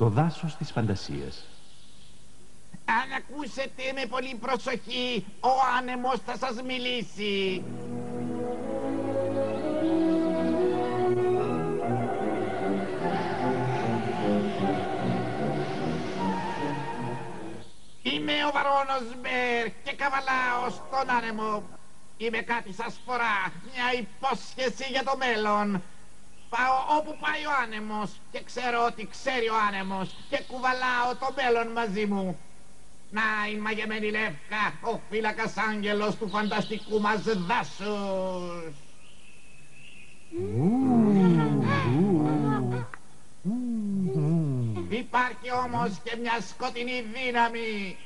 Το δάσος της φαντασίας. Αν ακούσετε με πολύ προσοχή, ο άνεμος θα σας μιλήσει. Είμαι ο Βαρώνος Μπέρ και καβαλάω στον άνεμο. Είμαι κάτι σας φορά, μια υπόσχεση για το μέλλον. Πάω όπου πάει ο άνεμος και ξέρω ότι ξέρει ο άνεμος και κουβαλάω το μέλλον μαζί μου. Να η μαγεμένη Λεύκα, ο φύλακας άγγελος του φανταστικού μας δάσους. Υπάρχει όμως και μια σκοτεινή δύναμη.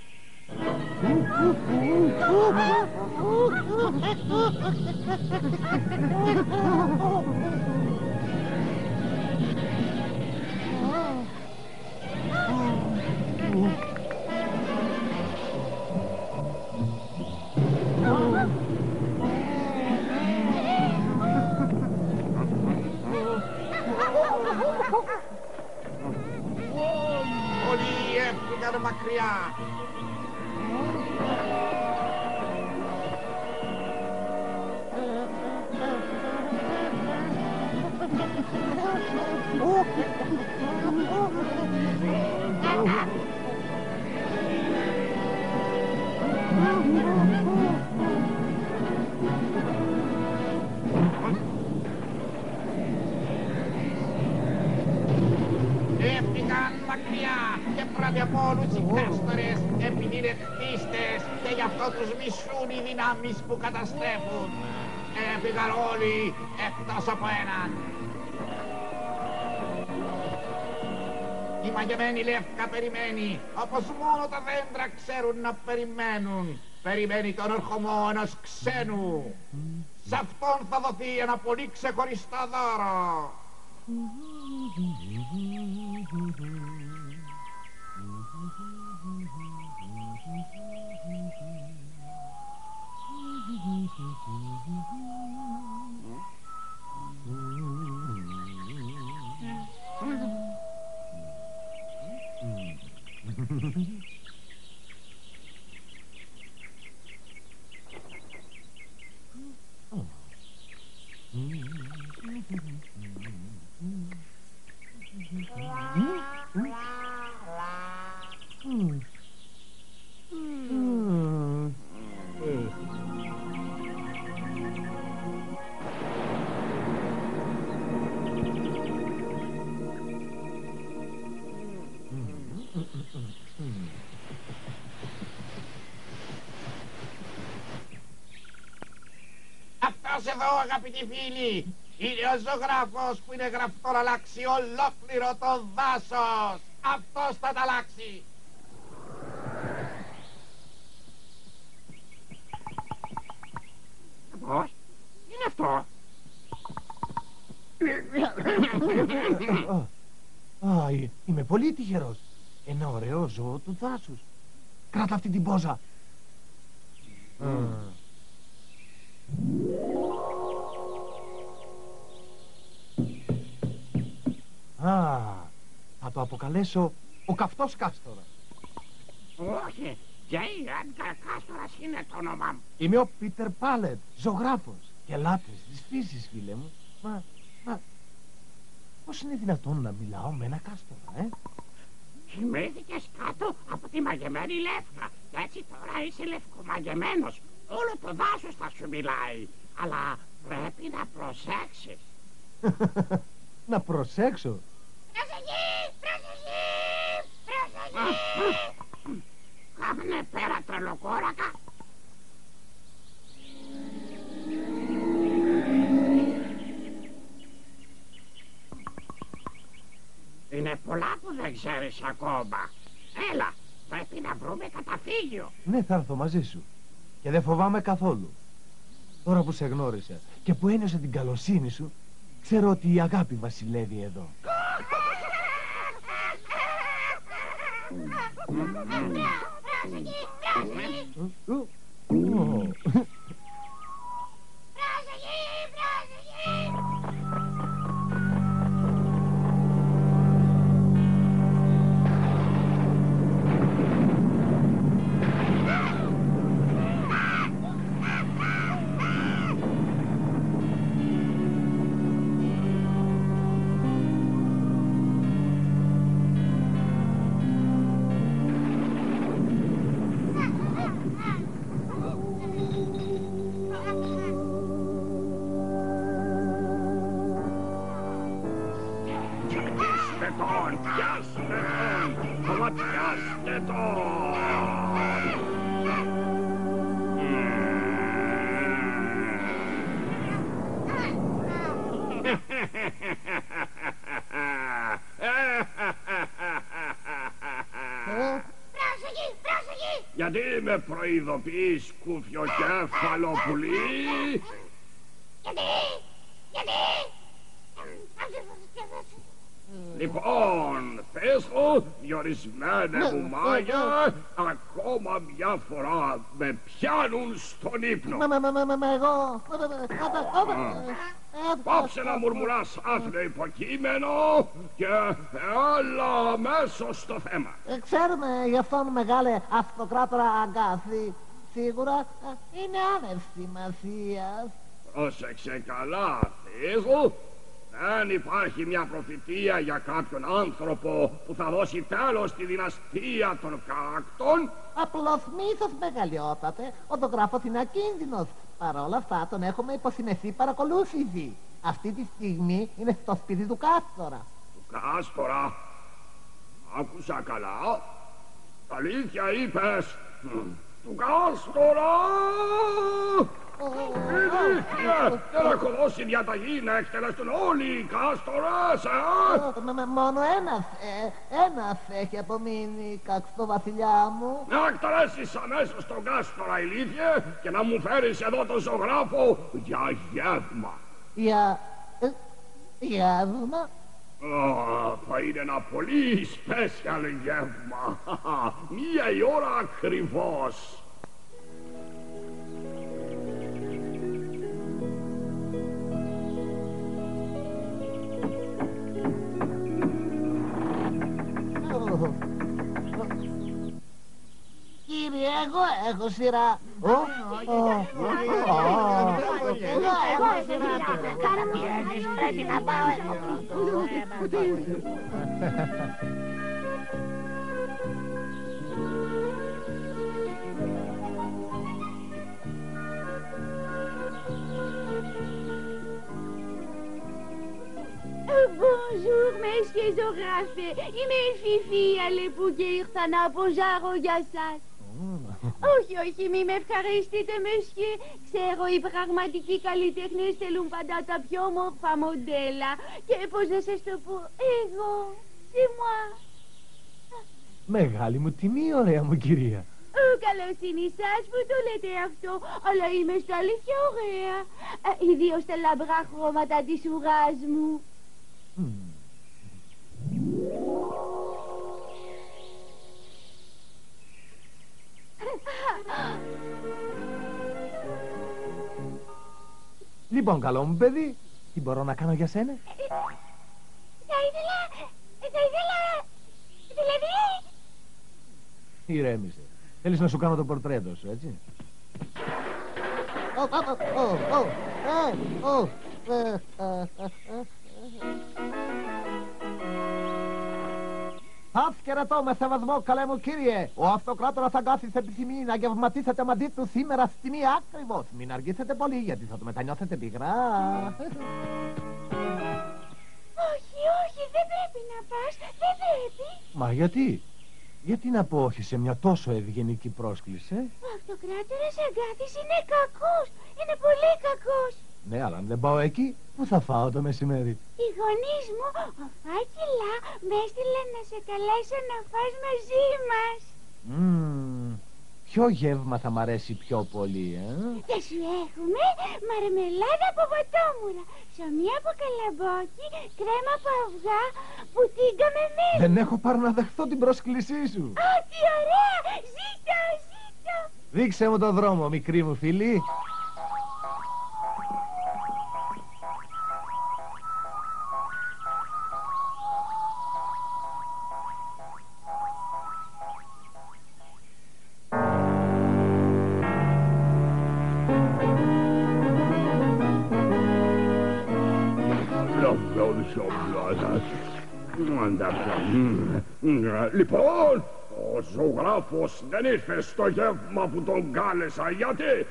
Όλοι έφυγαν μακριά. Έφυγαν μακριά και πρώτοι από όλους οι κάστορες, επειδή είναι κτίστες και γι' αυτό τους μισούν οι δυνάμεις που καταστρέφουν. Έφυγαν όλοι εκτός από έναν. Η μαγεμένη Λεύκα περιμένει, όπως μόνο τα δέντρα ξέρουν να περιμένουν. Περιμένει τον ερχομό ενός ξένου. Σε αυτόν θα δοθεί ένα πολύ ξεχωριστό δώρο. Αυτός εδώ, αγαπητοί φίλοι, είναι ο ζωγράφος που είναι γραφτό να αλλάξει ολόκληρο το δάσος. Αυτός θα τα αλλάξει. Πώς, είναι αυτό. Είμαι πολύ τυχερός. Ένα ωραίο ζώο του δάσους. Κράτα αυτή την πόζα. Θα το αποκαλέσω ο καυτός κάστορα. Όχι, Giant Κάστορας είναι το όνομά μου. Είμαι ο Πίτερ Πάλετ, ζωγράφος και λάτρης της φύσης, φίλε μου. Μα, πώς είναι δυνατόν να μιλάω με ένα κάστορα, Κοιμήθηκες κάτω από τη μαγεμένη Λεύκα και έτσι τώρα είσαι λευκομαγεμένος. Όλο το δάσος θα σου μιλάει, αλλά πρέπει να προσέξεις. Να προσέξω. Προσοχή, προσοχή, προσοχή. Κάμνε πέρα τρελοκόρακα. Είναι πολλά που δεν ξέρεις ακόμα. Έλα, πρέπει να βρούμε καταφύγιο. Ναι, θα έρθω μαζί σου. Και δεν φοβάμαι καθόλου. Τώρα που σε γνώρισα και που ένιωσα την καλοσύνη σου, ξέρω ότι η αγάπη βασιλεύει εδώ. τον, πιάστε τον, χωματιάστε τον. Πρόσεχε, πρόσεχε! Γιατί με προειδοποιείς, κουφιοκέφαλο πουλί? Γιατί? Λοιπόν, πες μου, διορισμένα μου μάγια, ακόμα μια φορά με πιάνουν στον ύπνο. Εγώ... Πάψε να μουρμουράς άθλιο υποκείμενο και έλα αμέσως στο θέμα. Ξέρουμε γι' αυτόν μεγάλε αυτοκράτορα Αγκάθη. Σίγουρα είναι άνευ σημασίας. Πρόσεξε καλά, Θίζου. Δεν υπάρχει μια προφητεία για κάποιον άνθρωπο που θα δώσει τέλος στη δυναστεία των κάκτων. Απλώς μίσος, μεγαλειότατε. Ο τογράφος είναι ακίνδυνος. Παρ' όλα αυτά τον έχουμε υποσυναισθή παρακολούθηση. Αυτή τη στιγμή είναι στο σπίτι του Κάστορα. Του Κάστορα? Άκουσα καλά. Αλήθεια είπες? Του Κάστορα! Δεν έχω δώσει διαταγή να εκτελεστούν όλοι οι Κάστορες, Μόνο ένας έχει απομείνει, κακστό βασιλιά μου. Να εκτελέσεις αμέσως τον Κάστορα, ηλίθιε, και να μου φέρεις εδώ τον ζωγράφο για γεύμα. Γεύμα? Θα είναι ένα πολύ special γεύμα. 1 η ώρα ακριβώς. Κύριε, εγώ έχω σειρά. Εγώ έχω σειρά. Κάνε μου πρέπει να πάω εγώ. Bonjour, messieurs ζωγράφε. Είμαι η Φιφή Αλεπού και ήρθα να αποζάρω για σας. Όχι, μη με ευχαριστείτε, μεσιέ. Ξέρω, οι πραγματικοί καλλιτέχνες θέλουν πάντα τα πιο όμορφα μοντέλα. Και πώς να σας το πω, εγώ, c'est moi. Μεγάλη μου τιμή, ωραία μου κυρία. Καλοσύνη σας που το λέτε αυτό, αλλά είμαι στα αλήθεια ωραία. Ιδίως τα λαμπρά χρώματα της ουράς μου. Λοιπόν, καλό μου παιδί, τι μπορώ να κάνω για σένα? Θα ήθελα, δηλαδή... Ηρέμησε. Θέλεις να σου κάνω το πορτρέτο σου, έτσι? Σας χαιρετώ με σεβασμό, καλέ μου κύριε. Ο αυτοκράτορας Αγκάθης επιθυμεί να γευματίσετε μαζί του σήμερα στη 1 ακριβώς. Μην αργήσετε πολύ, γιατί θα το μετανιώσετε πικρά. Όχι, δεν πρέπει να πας, δεν πρέπει. Μα γιατί? Γιατί να πω όχι σε μια τόσο ευγενική πρόσκληση? Ο αυτοκράτορας Αγκάθης είναι κακός, είναι πολύ κακός. Ναι, αλλά αν δεν πάω εκεί, πού θα φάω το μεσημέρι? Οι γονείς μου, ο Φάκελα, με έστειλαν να σε καλέσω να φας μαζί μας. Ποιο γεύμα θα μ' αρέσει πιο πολύ, Και σου έχουμε μαρμελάδα από βατόμουρα, ψωμί από καλαμπόκι, κρέμα από αυγά, πουτίγκα με μέλι. Δεν έχω πάρει να δεχθώ την πρόσκλησή σου. Α, τι ωραία! Ζήτω! Δείξε μου το δρόμο, μικρή μου φίλη. Λοιπόν, ο ζωγράφος δεν ήρθε στο γεύμα που τον κάλεσα, γιατί?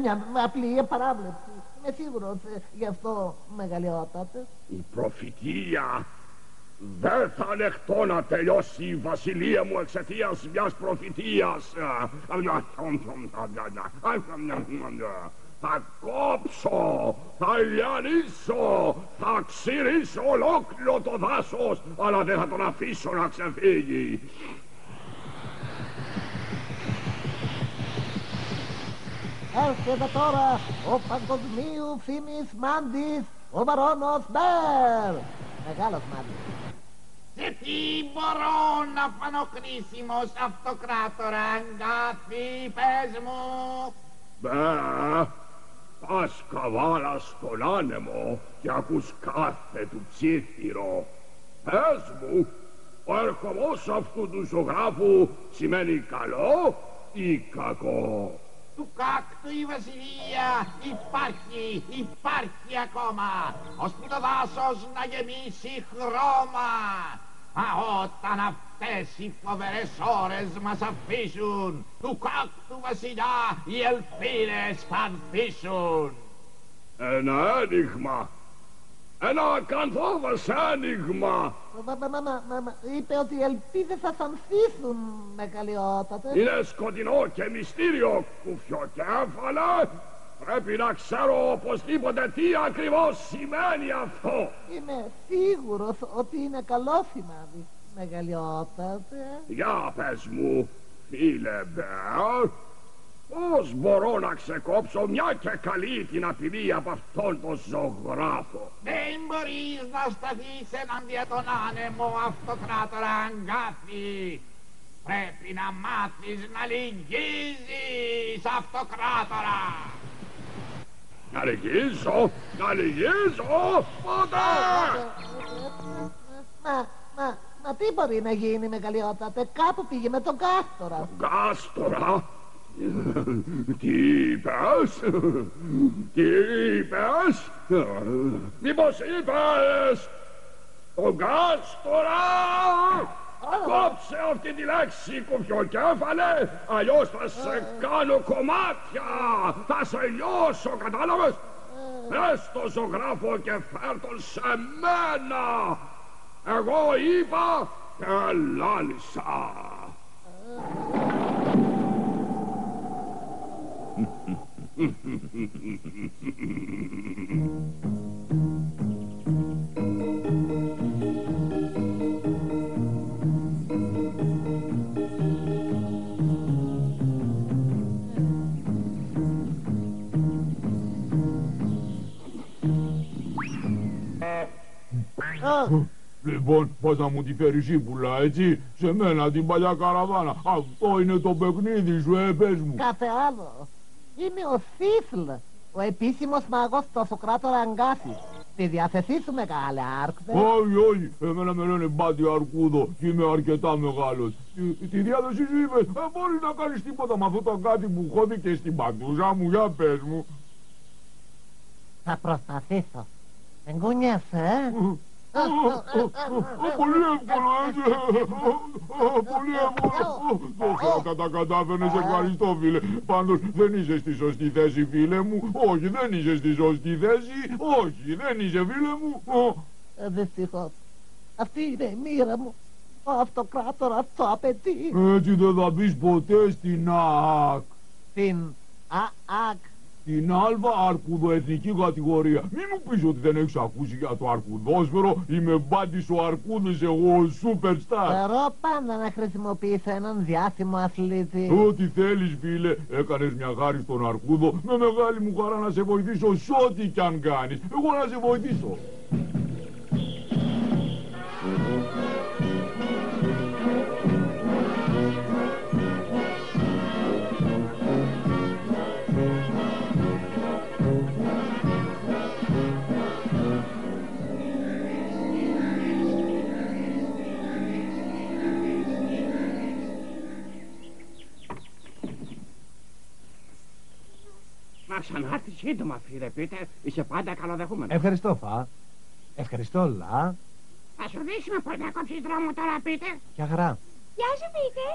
Μια απλή παράβλεψη. είμαι σίγουρος γι' αυτό, μεγαλειότατε. Η προφητεία. Δεν θα ανεχτώ να τελειώσει η βασιλεία μου εξαιτίας μιας προφητείας. Θα κόψω, θα λιανίσω, θα ξυρίσω ολόκληρο το δάσος, αλλά δεν θα τον αφήσω να ξεφύγει. Έρχεται τώρα ο παγκοσμίου φήμης μάντης, ο Βαρώνος Μπέρ. Μεγάλος μάντης. Σε τι μπορώ να φανώ χρήσιμος, αυτοκράτορα Αγκάθη, πες μου. Πας καβάλα στον άνεμο και ακούς κάθε του ψίθυρο. Πες μου, ο ερχομός αυτού του ζωγράφου σημαίνει καλό ή κακό? Του κάκτου η βασιλεία υπάρχει ακόμα, ώσπου το δάσος να γεμίσει χρώμα. Μα όταν αυτές οι φοβερές ώρες μας αφήσουν, του κάκτου βασιλιά οι ελπίδες θα ανθίσουν. Ένα ένιγμα, ένα ακαθόδες ένιγμα. Είπε ότι οι ελπίδες θα ανθίσουν, μεγαλειότατε. Είναι σκοτεινό και μυστήριο, κουφιοκέφαλε. Πρέπει να ξέρω οπωσδήποτε τι ακριβώς σημαίνει αυτό. Είμαι σίγουρος ότι είναι καλό σημάδι, μεγαλειότατε. Για πες μου, φίλε Μπέρ, πώς μπορώ να ξεκόψω μια και καλή την απειλή από αυτόν τον ζωγράφο? Δεν μπορείς να σταθείς εναντία τον άνεμο, αυτοκράτορα Αγκάθη. Πρέπει να μάθεις να λυγίζεις, αυτοκράτορα. Να λυγίζω, πότε? Μα τι μπορεί να γίνει, μεγαλειότατε? Κάπου πήγε με τον Κάστορα. Κάστορα? Τι είπες? Μήπως είπες τον Κάστορα? Κόψε αυτή τη λέξη, κουφιοκέφαλε, αλλιώς θα σε κάνω κομμάτια, θα σε λιώσω, κατάλαβες? Πες το ζωγράφο και φέρ' τον σε μένα. Εγώ είπα και λάλησα. Λοιπόν, πώς να μου τη φέρεις σύμπουλα, έτσι, σε μένα την παλιά καραβάνα. Αυτό είναι το παιχνίδι σου, πες μου. Κάθε άλλο. Είμαι ο Σίφλ, ο επίσημος μάγος του αυτοκράτορα Αγκάθη. Στη διάθεσή σου, μεγάλε άρκδε. Όχι, εμένα με λένε Μπάντι Αρκούδο και είμαι αρκετά μεγάλος. Τη διάθεσή σου είπες, μπορείς να κάνεις τίποτα με αυτό το κάτι που χώθηκε στην παντούζα μου, για πες μου. Θα προσπαθήσω. Δεν κουνιέσαι, Πολύ εύκολο, έτσι. Πολύ εύκολο. Το τα κατάφερνες, ευχαριστώ, φίλε. Πάντως δεν είσαι στη σωστή θέση, φίλε μου. Όχι, δεν είσαι στη σωστή θέση. Όχι, δεν είσαι, φίλε μου. Δυστυχώς. Αυτή είναι η μοίρα μου. Ο αυτοκράτορας το απαιτεί. Έτσι δεν θα μπεις ποτέ στην ΑΑΚ. Στην ΑΑΚ. Την άλβα αρκουδοεθνική κατηγορία. Μην μου πεις ότι δεν έχεις ακούσει για το αρκουδόσφαιρο. Είμαι Μπάντης ο Αρκούδης, εγώ ο Σούπερσταρ. Θεωρώ πάντα να χρησιμοποιήσω έναν διάσημο αθλητή. Ό,τι θέλεις, φίλε. Έκανες μια χάρη στον Αρκούδο. Με μεγάλη μου χαρά να σε βοηθήσω σ' ό,τι κι αν κάνεις. Εγώ να σε βοηθήσω. Να ξανάρθεις σύντομα, φίλε Πίτερ. Είσαι πάντα καλοδεχούμενος. Ευχαριστώ, Φα. Ευχαριστώ, Λα. Θα σου δείξουμε πώς να κόψεις δρόμο τώρα, Πίτερ. Ποια χαρά. Γεια σου, Πίτερ.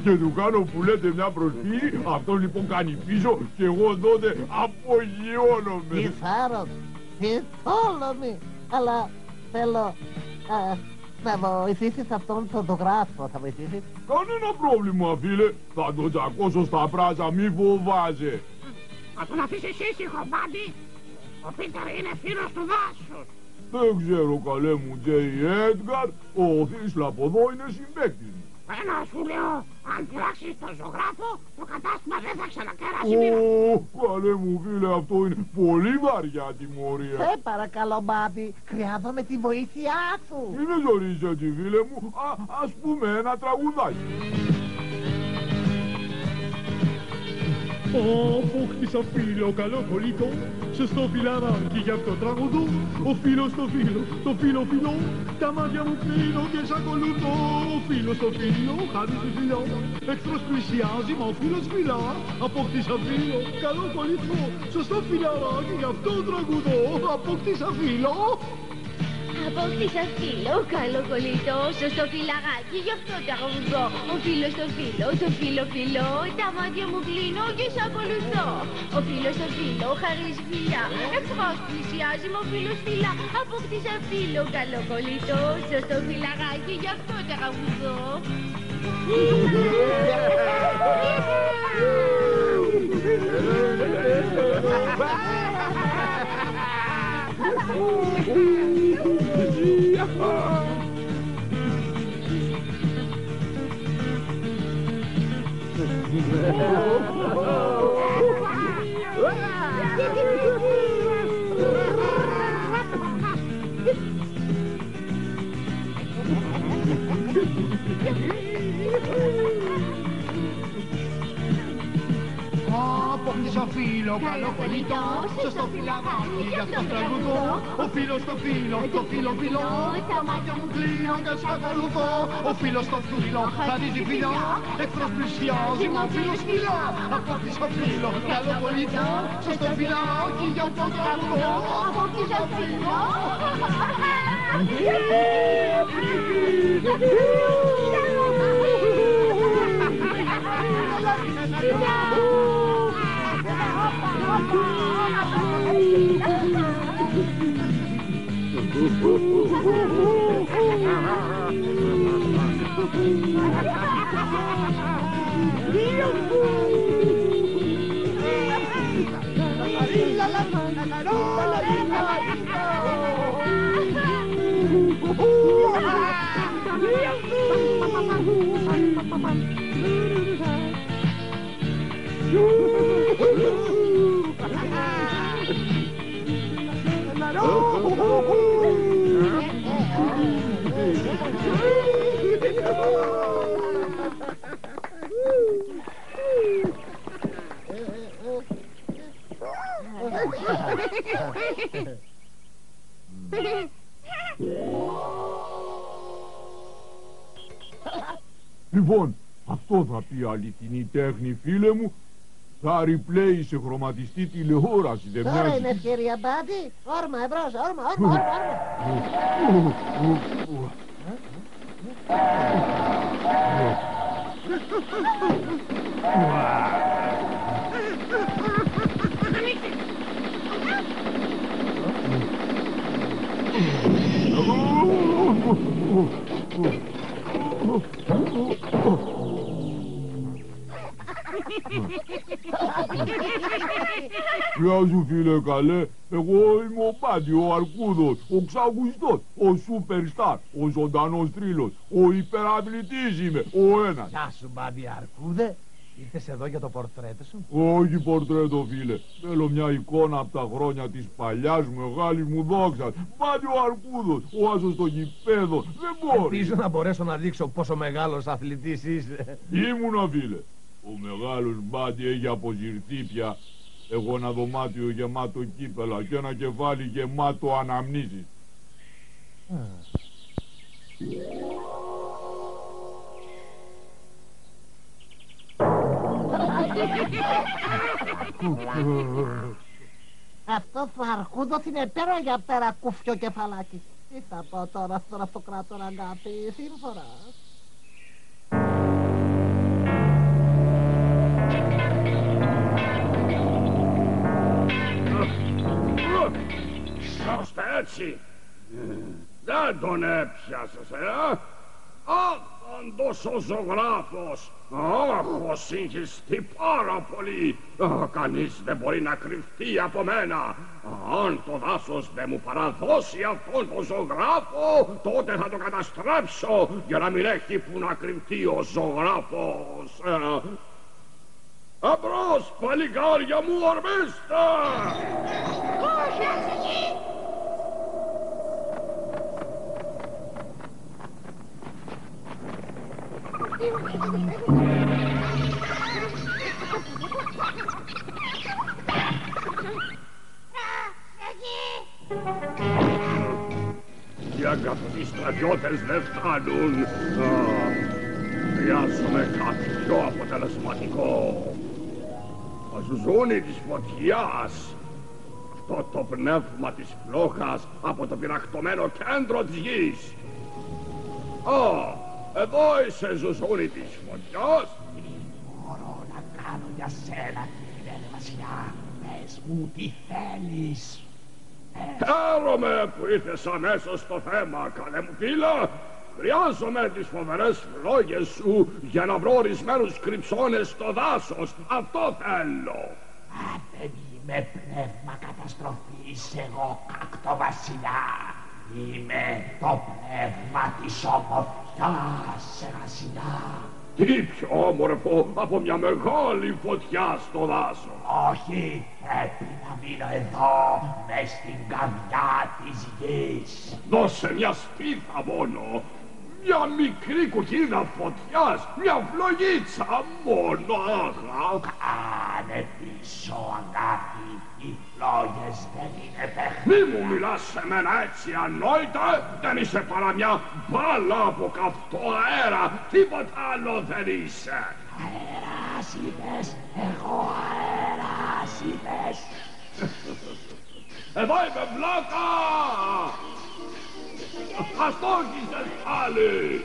Και του κάνω που λέτε μια προσφύγη, αυτός λοιπόν κάνει πίσω και εγώ τότε απογειώνομαι. Τι θάρρος, τι τόλμη. Αλλά θέλω να βοηθήσεις αυτόν τον ζωγράφο, θα βοηθήσεις. Κανένα πρόβλημα φίλε, θα τον τσακώσω στα πράζα, μη φοβάσαι. Θα τον αφήσεις ήσυχο, Μπάντι. Ο Πίτερ είναι φίλος του δάσους. Δεν ξέρω καλέ μου Τζέι Έντγκαρ, ο Θήσλα από εδώ είναι συμπαίκτης μου. Ένα σου λέω, αν πειράξεις τον ζωγράφο, το κατάστημα δεν θα ξανακεράσει μήνα. Καλέ μου φίλε, αυτό είναι πολύ βαριά τιμωρία. Σε παρακαλώ Μπάντι, χρειάζομαι τη βοήθειά σου. Μην ζωρίζεις έτσι φίλε μου, ας πούμε ένα τραγουδάκι. Όπου χτίσα φίλο καλό κολλητό, σωστό φιλαράκι γι' αυτό τραγουδώ. Ο φίλος στο φίλο, το φίλο φιλό, τα μάτια μου κλείνω και σ' ακολουθώ. Ο φίλος στο φίλο, χάρη στη φιλό, εχθρός πλησιάζει μα ο φίλος μιλά. Απόκτησα φίλο καλό κολλητό, σωστό φιλαράκι γι' αυτό τραγουδώ. Απόκτησα φίλο. Απόκτησα φίλο, καλό κολλητό, σωστό φιλαράκι, γι' αυτό τραγουδώ. Ο φίλος στο φίλο, το φίλο φιλό, τα μάτια μου κλείνω και σ' ακολουθώ. Ο φίλος στο φίλο, χαρίζει φιλιά, εχθρός πλησιάζει, μα ο φίλος φιλά. Απόκτησα φίλο, καλό κολλητό, σωστό φιλαράκι, γι' αυτό τραγουδώ. Απόκτησα φίλο καλό κολλητό, σωστό φιλαράκι γι' αυτό τραγουδώ. Ο φίλος στο φίλο, το φίλο φιλό, τα μάτια μου κλείνω και σ' ακολουθώ. Ο φίλος στο φίλο, χαρίζει φιλιά, εχθρός πλησιάζει, μα ο φίλος μιλά. Απόκτησα φίλο καλό κολλητό, σωστό φιλαράκι γι' αυτό τραγουδώ. Απόκτησα φίλο. Λοιπόν, αυτό θα πει αληθινή τέχνη φίλε μου. Θα replay σε χρωματιστή τηλεόραση, δεν μοιάζει. Τώρα είναι ευκαιρία Μπάντι. Όρμα εμπρός, όρμα. Γεια σου φίλε καλέ, εγώ είμαι ο Μπάντι, ο Αρκούδος, ο ξακουστός, ο Σούπερσταρ, ο ζωντανός τρίλος, ο υπεραθλητής είμαι, ο ένας. Γεια σου Μπάντι Αρκούδε, ήρθες εδώ για το πορτρέτο σου. Όχι πορτρέτο φίλε, θέλω μια εικόνα από τα χρόνια της παλιάς μεγάλης μου δόξας. Μπάντι ο Αρκούδος, ο άσος στο γηπέδο, δεν μπορεί. Ελπίζω να μπορέσω να δείξω πόσο μεγάλος αθλητής είσαι. Ήμουνα φίλε, ο μεγάλος Μπάντι έχει αποσυρθεί πια. Έχω ένα δωμάτιο γεμάτο κύπελα και ένα κεφάλι γεμάτο αναμνήσεις. Αυτός ο Αρχούδος είναι πέρα για πέρα κουφιο κεφαλάκι. Τι θα πω τώρα στον αυτοκράτορα αγάπη, σύμφωνα. Ώστε έτσι. Δεν τον έπιασες, Άπαντος ο ζωγράφος. Έχω συγχυστεί πάρα πολύ. Κανείς δεν μπορεί να κρυφτεί από μένα. Αν το δάσος δεν μου παραδώσει αυτόν τον ζωγράφο, τότε θα το καταστρέψω για να μην έχει που να κρυφτεί ο ζωγράφος. Εμπρός, παλικάρια μου, ορμήστε! Οι αγαπητοί στρατιώτες δεν φτάνουν. Χρειάζομαι κάτι πιο αποτελεσματικό. Το ζουζούνι της φωτιάς. Αυτό το πνεύμα της φλόχας από το πυραχτωμένο κέντρο της γης. Εδώ είσαι, ζουζούνι της φωτιάς. Τι μπορώ να κάνω για σένα, κύριε Βασιλιά? Πες μου τι θέλεις. Χαίρομαι που ήρθες αμέσως στο θέμα, καλέ μου φίλε. Χρειάζομαι τις φοβερές φλόγες σου για να βρω ορισμένους κρυψώνες στο δάσος. Αυτό θέλω. Δεν είμαι πνεύμα καταστροφής, εγώ Κακτοβασιλιά. Είμαι το πνεύμα της ομορφιάς, Βασιλιά. Τι πιο όμορφο από μια μεγάλη φωτιά στο δάσος. Όχι, πρέπει να μείνω εδώ, μες στην καρδιά της γης. Δώσε μια σπίθα μόνο. Μια μικρή κουκκίνα φωτιάς, μια φλογίτσα μόνο, Κάνε πίσω, αγάπη, οι φλόγες δεν είναι παιχνίδια. Μη μου μιλάς σε μένα έτσι, ανόητα. Δεν είσαι παρά μια μπάλα από καυτό αέρα. Τίποτα άλλο δεν είσαι. Αέρας είπες, εγώ αέρας είπες. Εδώ είμαι, βλάκα. Αστόχησες πάλι.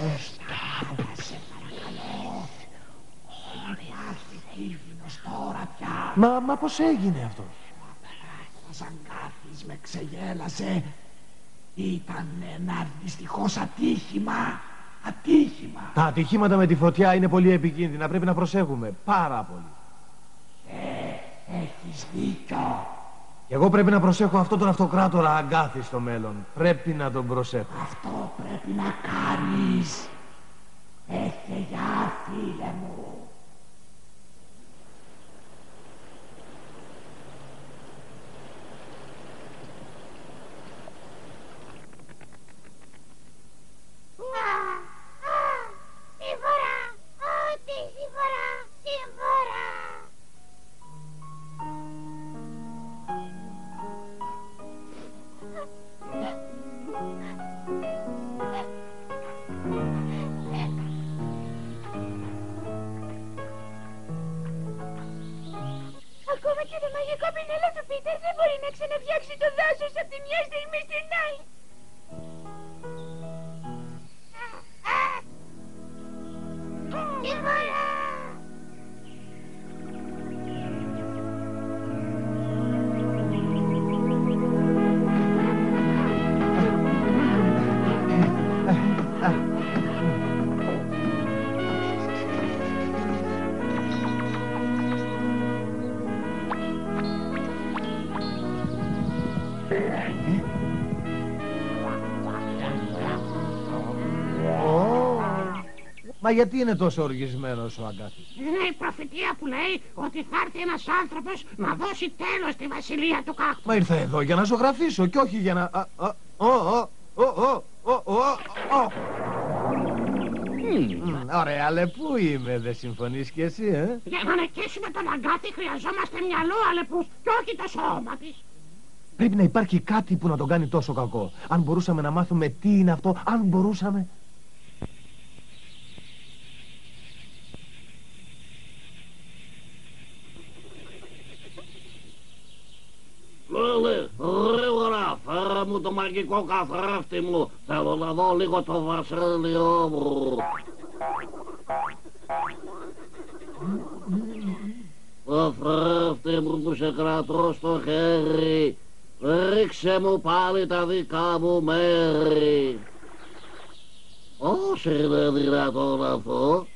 Σε παρακαλώ. Όλοι άρχεται ύφηνος τώρα πια. Μα πώς έγινε αυτό? Ο Ζαγκάθης με ξεγέλασε. Ήταν ένα δυστυχώς ατύχημα. Ατύχημα. Τα ατυχήματα με τη φωτιά είναι πολύ επικίνδυνα. Πρέπει να προσέχουμε. Πάρα πολύ. Έχεις δίκιο. Και εγώ πρέπει να προσέχω αυτόν τον αυτοκράτορα Αγκάθη στο μέλλον. Πρέπει να τον προσέχω. Αυτό πρέπει να κάνεις. Έχε γεια, φίλε μου. Σύμφορα! Ό,τι σύμφορα! Σύμφορα! Ακόμα και το μαγικό πινέλο του Πίτερ δεν μπορεί να ξαναφτιάξει το δάσος από τη μια στιγμή στην άλλη. Σύμφορα! Μα γιατί είναι τόσο οργισμένος ο Αγκάθης? Είναι η προφητεία που λέει ότι θα έρθει ένας άνθρωπος να δώσει τέλος στη βασιλεία του κάκτου. Μα ήρθα εδώ για να ζωγραφίσω και όχι για να... Ωραία, Αλεπού είμαι, δεν συμφωνείς κι εσύ, Για να νικήσουμε τον Αγκάθη χρειαζόμαστε μυαλό Αλεπούς και όχι το σώμα της. Πρέπει να υπάρχει κάτι που να τον κάνει τόσο κακό. Αν μπορούσαμε να μάθουμε τι είναι αυτό, αν μπορούσαμε... Φίλε, γρήγορα, φέρε μου το μαγικό καθρέφτη μου. Θέλω να δω λίγο το βασίλειό μου. Καθρέφτη μου που σε κρατώ στο χέρι, ρίξε μου πάλι τα δικά μου μέρη. Πώς είναι δυνατόν αυτό?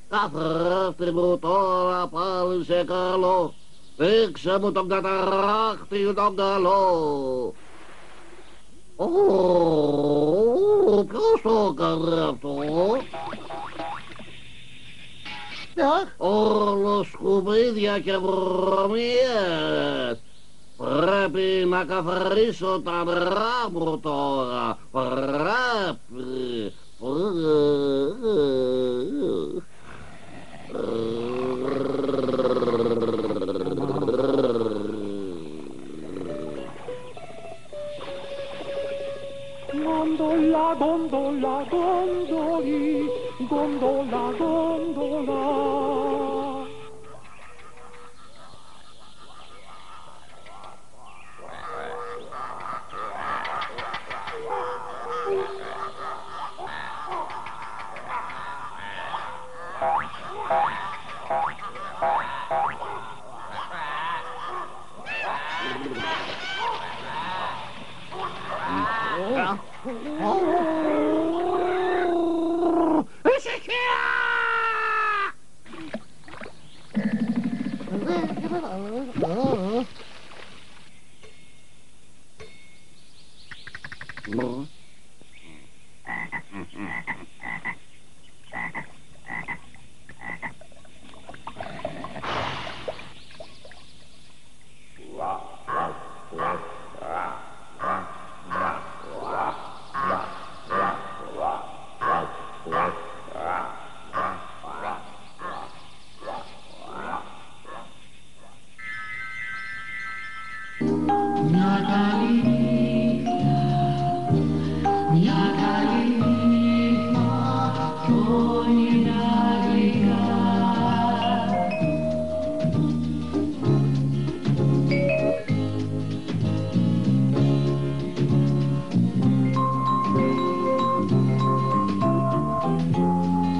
Καθρέφτη μου τώρα πάλι σε καλό. Δείξε μου τον καταράκτη τον καλό. Ποιος το έκανε αυτό? Όλο σκουπίδια και βρωμιές. Πρέπει να καθαρίσω τα νερά μου τώρα. Πρέπει. Gondola, gondola, gondoli, gondola, gondola.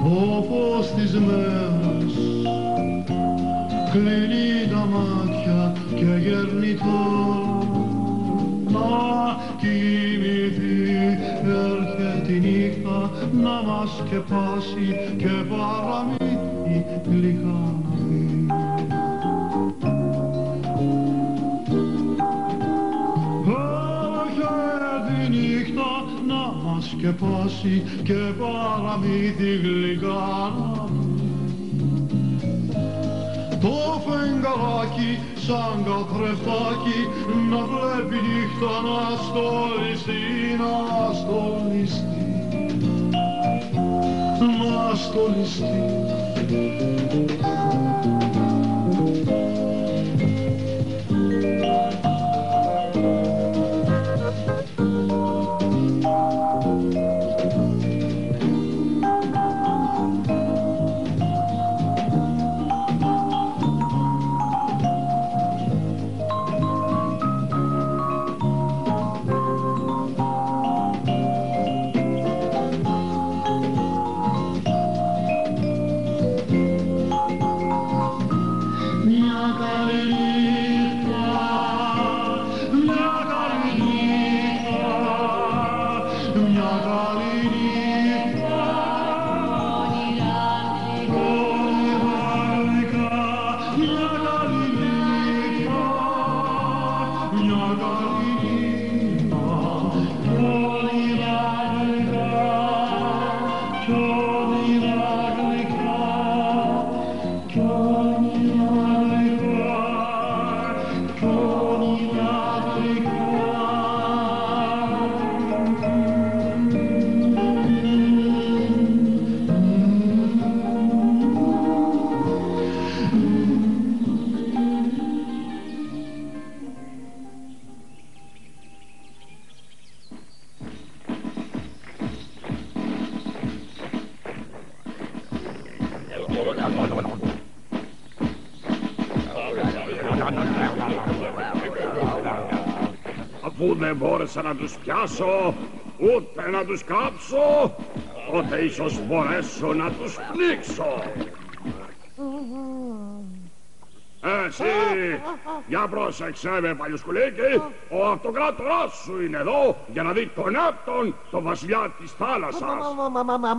ο φως της μέρας κλείνει τα μάτια και γέρνει τώρα να κοιμηθεί. Έρχεται η νύχτα να μας σκεπάσει και παραμύθι γλυκά να πει. Έρχεται η νύχτα να μας σκεπάσει και παραμύθι γλυκά να πει. Το φεγγαράκι σαν καθρεφτάκι να βλέπει νύχτα να στολιστεί, να στολιστεί, να στολιστεί. Αφού δεν μπόρεσα να τους πιάσω, ούτε να τους κάψω, τότε ίσως μπορέσω να τους πνίξω. Εσύ, για πρόσεξε με παλιοσκουλίκι, ο αυτοκράτορας σου είναι εδώ για να δει τον Νέπτον, τον βασιλιά της θάλασσας.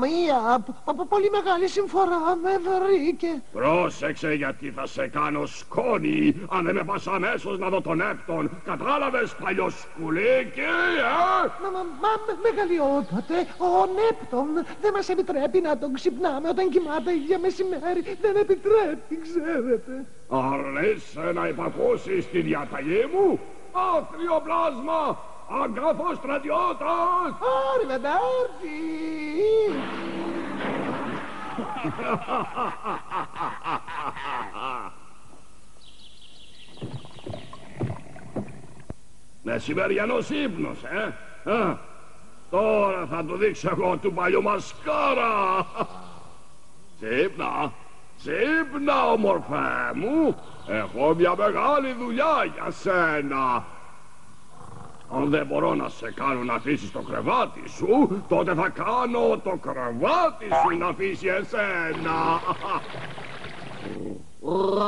Μία, πολύ μεγάλη συμφορά με βρήκε. Πρόσεξε γιατί θα σε κάνω σκόνη αν δεν με πας αμέσως να δω τον Νέπτον. Κατάλαβες παλιοσκουλίκι, Μεγαλειότατε, ο Νέπτον δεν μας επιτρέπει να τον ξυπνάμε όταν κοιμάται για μεσημέρι. Δεν επιτρέπει, ξέρετε. Αρνείσαι να υπακούσεις τη διαταγή μου, άθριο πλάσμα, αγκάθος στρατιώτας! Arrivederci! Μεσημεριανός ύπνος, τώρα θα του δείξω εγώ του παλιού μασκάρα. Ξύπνα, ξύπνα όμορφέ μου, έχω μια μεγάλη δουλειά για σένα. Αν δεν μπορώ να σε κάνω να αφήσεις το κρεβάτι σου, τότε θα κάνω το κρεβάτι σου να αφήσει εσένα.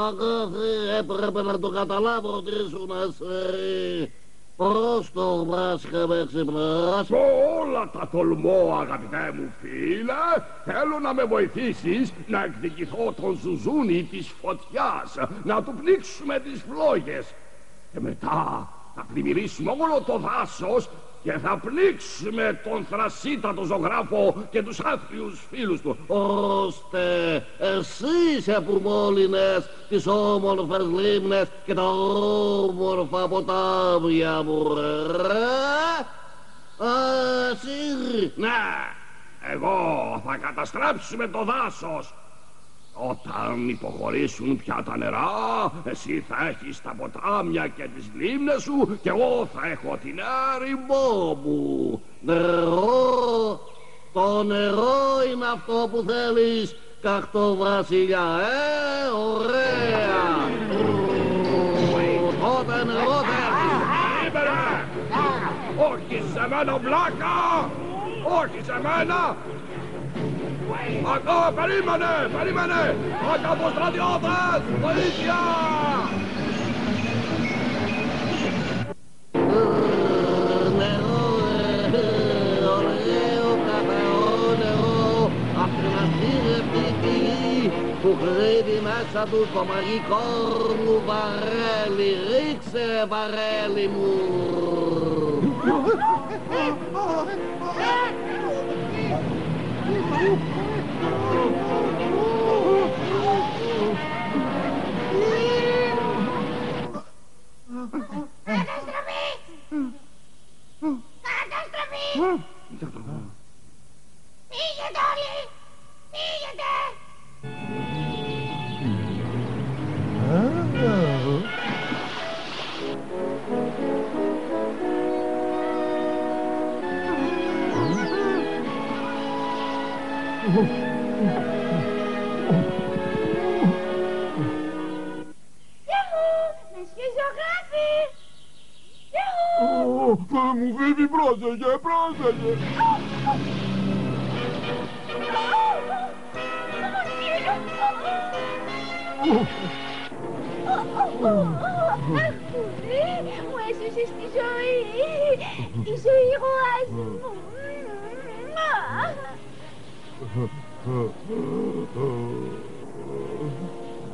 Αγάπη, έπρεπε να το καταλάβω ότι ήσουν εσύ. Πώς το βράσκα με ξυπνάς? Όλα τα τολμώ, αγαπητέ μου φίλε. Θέλω να με βοηθήσεις να εκδικηθώ τον ζουζούνι της φωτιάς, να του πνίξουμε τις φλόγες. Και μετά θα πλημμυρίσουμε όλο το δάσος και θα πνίξουμε τον θρασίτατο ζωγράφο και τους άθλιους φίλους του. Ώστε εσύ είσαι που μόλυνες τις όμορφες λίμνες και τα όμορφα ποτάμια μου, εσύ. Ναι, εγώ θα καταστρέψουμε το δάσος. Όταν υποχωρήσουν πια τα νερά, εσύ θα έχεις τα ποτάμια και τις λίμνες σου και εγώ θα έχω την έρημό μου. Νερό, το νερό είναι αυτό που θέλεις, καχτό βασιλιά, ωραία. Τότε νερό θέλεις. Περίμενε! Όχι σε μένα, μπλάκα! Όχι σε μένα! Περίμενε! Ακαποστρατιώτες! Βοήθεια! Νερό, ωραίο καθαρό νερό απ' την αστήρευτη πηγή που κρύβει μέσα του το μαγικό μου βαρέλι. Ρίξε, βαρέλι μου! Καταστροφή! Καταστροφή! Φύγετε όλοι! Φύγετε! Θεέ μου, Φίβη, πρόσεχε, πρόσεχε! Μου έσωσες τη ζωή! Είσαι ο ήρωας μου!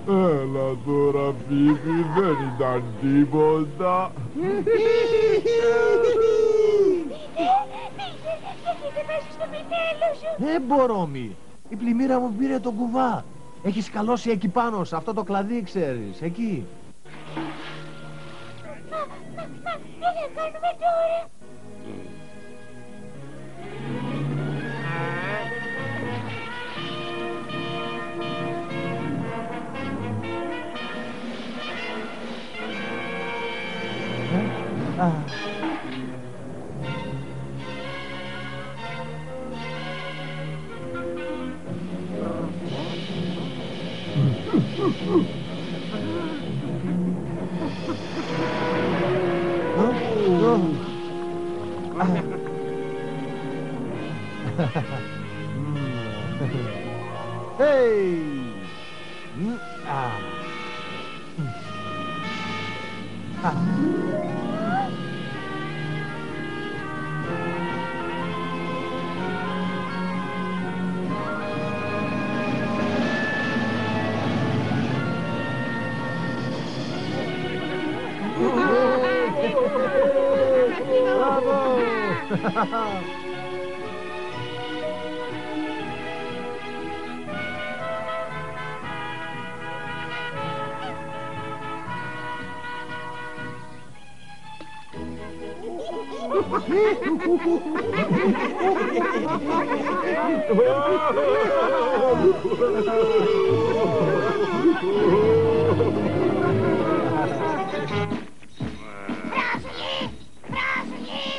Έλα τώρα, Φίβη, δεν ήταν τίποτα. Έχετε πέσει στο πιτέλο σου! Δεν μπορώ, Μη. Η πλημμύρα μου πήρε τον κουβά. Έχει σκαλώσει εκεί πάνω, σε αυτό το κλαδί, ξέρεις, εκεί. Τι θα κάνουμε τώρα?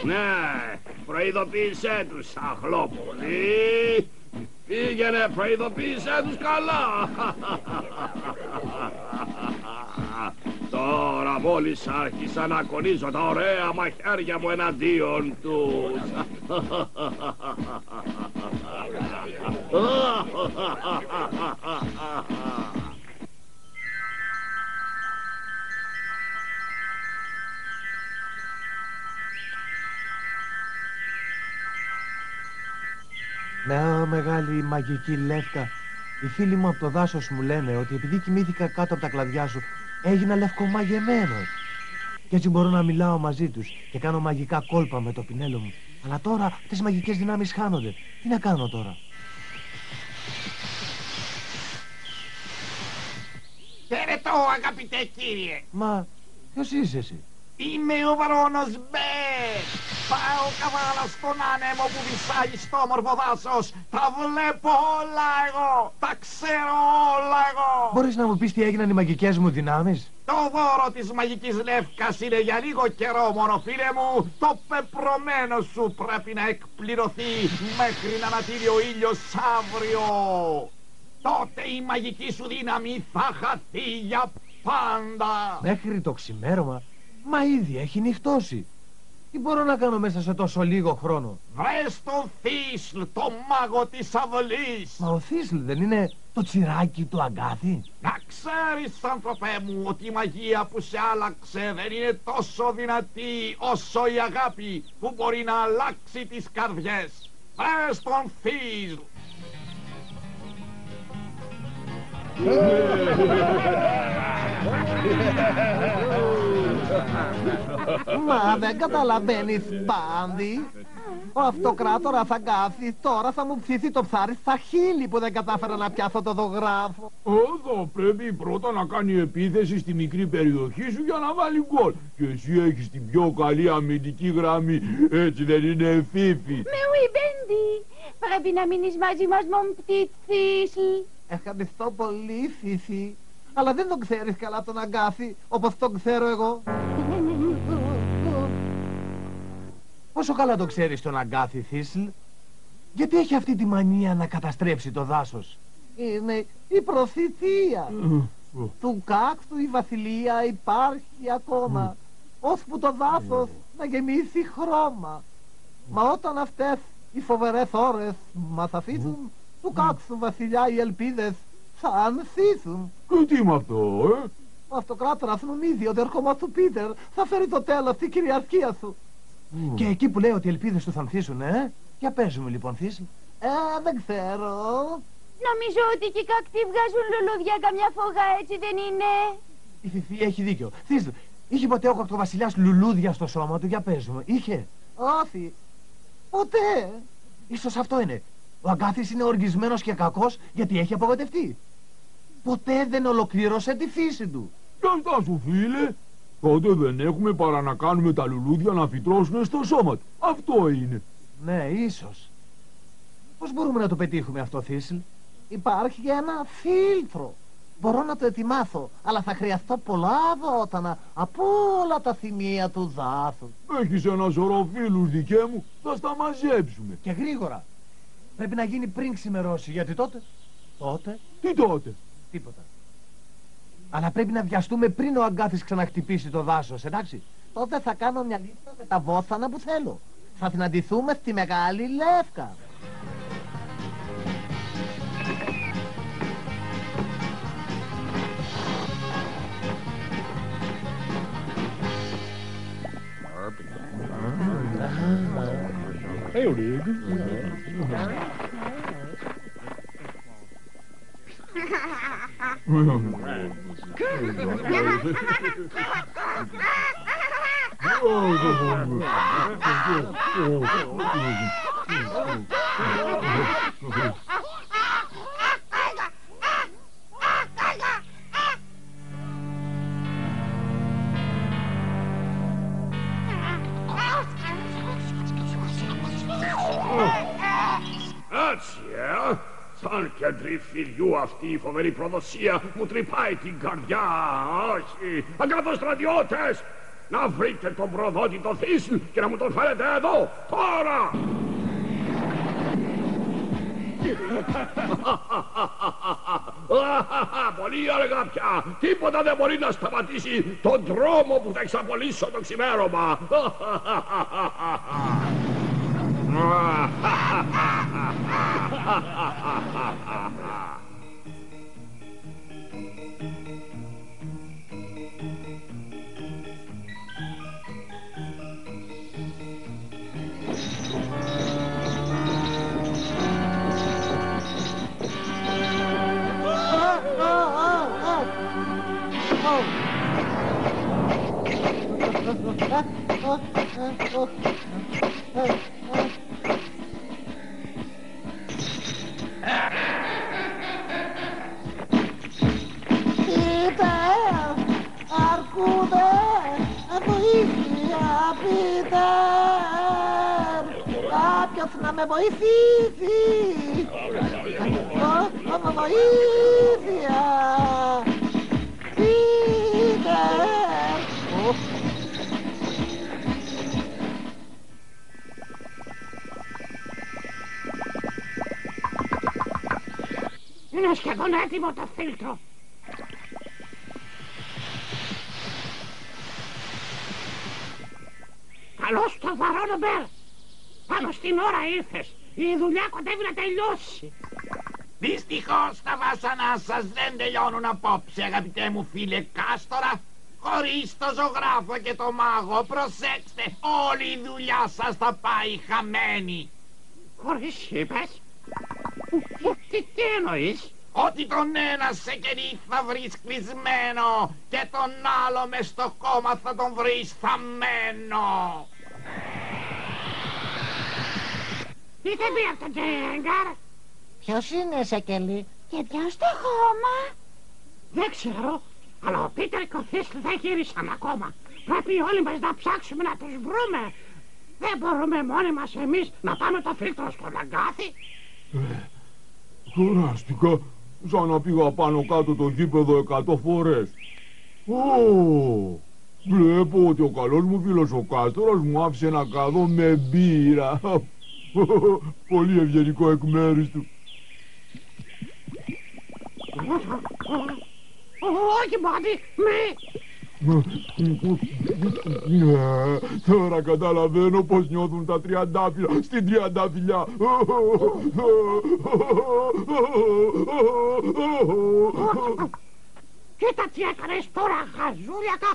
Ναι, προειδοποίησέ τους, Αχλόπολη. Πήγαινε, προειδοποίησέ τους καλά. Τώρα μόλις άρχισα να κονίζω τα ωραία μαχαίρια μου εναντίον τους. Ναι, μεγάλη μαγική Λεύκα. Οι φίλοι μου από το δάσος μου λένε ότι επειδή κοιμήθηκα κάτω από τα κλαδιά σου, έγινα λευκομαγεμένος. Και έτσι μπορώ να μιλάω μαζί τους και κάνω μαγικά κόλπα με το πινέλο μου. Αλλά τώρα αυτές οι μαγικές δυνάμεις χάνονται. Τι να κάνω τώρα? Χαιρετώ, αγαπητέ κύριε. Μα ποιος είσαι εσύ? Είμαι ο Βαρόνος Μπέρ. Πάω καβάλα στον άνεμο που βυσάει στο όμορφο δάσος. Τα βλέπω όλα εγώ. Τα ξέρω όλα εγώ. Μπορείς να μου πεις τι έγιναν οι μαγικές μου δυνάμεις? Το δώρο της μαγικής Λεύκας είναι για λίγο καιρό μόνο, φίλε μου. Το πεπρωμένο σου πρέπει να εκπληρωθεί μέχρι να ανατείλει ο ήλιος αύριο. Τότε η μαγική σου δύναμη θα χαθεί για πάντα. Μέχρι το ξημέρωμα? Μα ήδη έχει νυχτώσει. Τι μπορώ να κάνω μέσα σε τόσο λίγο χρόνο? Βρες τον Θήσλ, το μάγο της Αβολής. Μα ο Θήσλ δεν είναι το τσιράκι του Αγκάθη? Να ξέρεις, άνθρωπέ μου, ότι η μαγεία που σε άλλαξε δεν είναι τόσο δυνατή όσο η αγάπη που μπορεί να αλλάξει τις καρδιές. Βρες τον Θήσλ. Μα δεν καταλαβαίνεις, Μπάντι. Ο αυτοκράτορας Αγκάθης τώρα θα μου ψήσει το ψάρι στα χείλη που δεν κατάφερα να πιάσω το ζωγράφο. Εδώ πρέπει πρώτα να κάνει επίθεση στη μικρή περιοχή σου για να βάλει γκολ. Και εσύ έχεις την πιο καλή αμυντική γραμμή, έτσι δεν είναι, Φίφη? Με oui, Μπέντι. Πρέπει να μείνεις μαζί μας, mon petit Θήσλ. Ευχαριστώ πολύ, Φίφη. Αλλά δεν τον ξέρεις καλά τον Αγκάθη, όπως τον ξέρω εγώ. Πόσο καλά το ξέρεις τον Αγκάθη, Θήσλ? Γιατί έχει αυτή τη μανία να καταστρέψει το δάσος? Είναι η προφητεία. Του κάκτου η βασιλεία υπάρχει ακόμα, ώσπου το δάσος να γεμίσει χρώμα. Μα όταν αυτές οι φοβερές ώρες μας αφήσουν, του κάκτου βασιλιά οι ελπίδες θα ανθίσουν. Και τι με αυτό, Ο αυτοκράτορας νομίζει ότι ο ερχομός του Πίτερ θα φέρει το τέλος στη κυριαρχία σου. Και εκεί που λέει ότι οι ελπίδες του θα ανθίσουν, Για παίζουμε λοιπόν, Θήσλ. Δεν ξέρω. Νομίζω ότι και οι κακτοί βγάζουν λουλούδια καμιά φωγά, έτσι δεν είναι? Η Φιφή έχει δίκιο. Θήσλ, είχε ποτέ ο κακτοβασιλιάς λουλούδια στο σώμα του? Για παίζουμε. Είχε? Όχι. Ποτέ. Ίσως αυτό είναι. Ο Αγκάθης είναι οργισμένος και κακός γιατί έχει απογοητευτεί. Ποτέ δεν ολοκλήρωσε τη φύση του. Κι αυτά σου, φίλε. Τότε δεν έχουμε παρά να κάνουμε τα λουλούδια να φυτρώσουν στο σώμα του. Αυτό είναι. Ναι, ίσως. Πώς μπορούμε να το πετύχουμε αυτό, Θήσλ? Υπάρχει ένα φίλτρο. Μπορώ να το ετοιμάσω, αλλά θα χρειαστώ πολλά βότανα από όλα τα σημεία του δάσους. Έχεις ένα σωρό φίλους, δικέ μου, θα στα μαζέψουμε. Και γρήγορα. Πρέπει να γίνει πριν ξημερώσει, γιατί τότε... Τι τότε? Τίποτα. Αλλά πρέπει να βιαστούμε πριν ο Αγκάθης ξαναχτυπήσει το δάσος, εντάξει? Τότε θα κάνω μια λίστα με τα βόθανα που θέλω. Θα συναντηθούμε στη Μεγάλη Λεύκα. Hey, Rig. Σαν και τριφυριού αυτή η φοβερή προδοσία μου τρυπάει την καρδιά. Όχι, αγκαθοστρατιώτες, να βρείτε τον προδότη το Θήσλ και να μου τον φέρετε εδώ, τώρα! Πολύ αργά πια. Τίποτα δεν μπορεί να σταματήσει τον δρόμο που θα εξαπολύσω το ξημέρωμα. Να με βοηθήσει! Βοήθεια! Πίτερ! Είναι σχεδόν έτοιμο το φίλτρο. Καλώς το βαρώνω, Μπέρ. Πάνω στην ώρα ήρθες. Η δουλειά κοντεύει να τελειώσει. Δυστυχώς τα βάσανά σας δεν τελειώνουν απόψε, αγαπητέ μου φίλε Κάστορα. Χωρίς το ζωγράφο και το μάγο, προσέξτε, όλη η δουλειά σας θα πάει χαμένη. Χωρίς είπες? Τι εννοείς? Ότι τον ένα σε κερί θα βρεις κλεισμένο και τον άλλο μες στο κόμμα θα τον βρεις θαμμένο. Είτε πει αυτό, Τζέγκαρ. Ποιος είναι σε κελί? Και ποιος το χώμα? Δεν ξέρω, αλλά ο Πίτερ και ο Θίστ δεν γύρισαν ακόμα. Πρέπει όλοι μας να ψάξουμε να τους βρούμε. Δεν μπορούμε μόνοι μας εμείς να πάμε το φίλτρο στο λαγκάθι. Κουράστηκα, σαν να πήγα πάνω κάτω το γήπεδο 100 φορές. Βλέπω ότι ο καλός μου φίλος ο Κάστορας μου άφησε να καδώ με μπύρα. Πολύ ευγενικό εκ μέρους του. Όχι, Μπάντι, Τώρα καταλαβαίνω πως νιώθουν τα τριαντάφυλλα στην τριαντάφυλλα. Κοίτα τι έκανες τώρα, χαζούλιακα.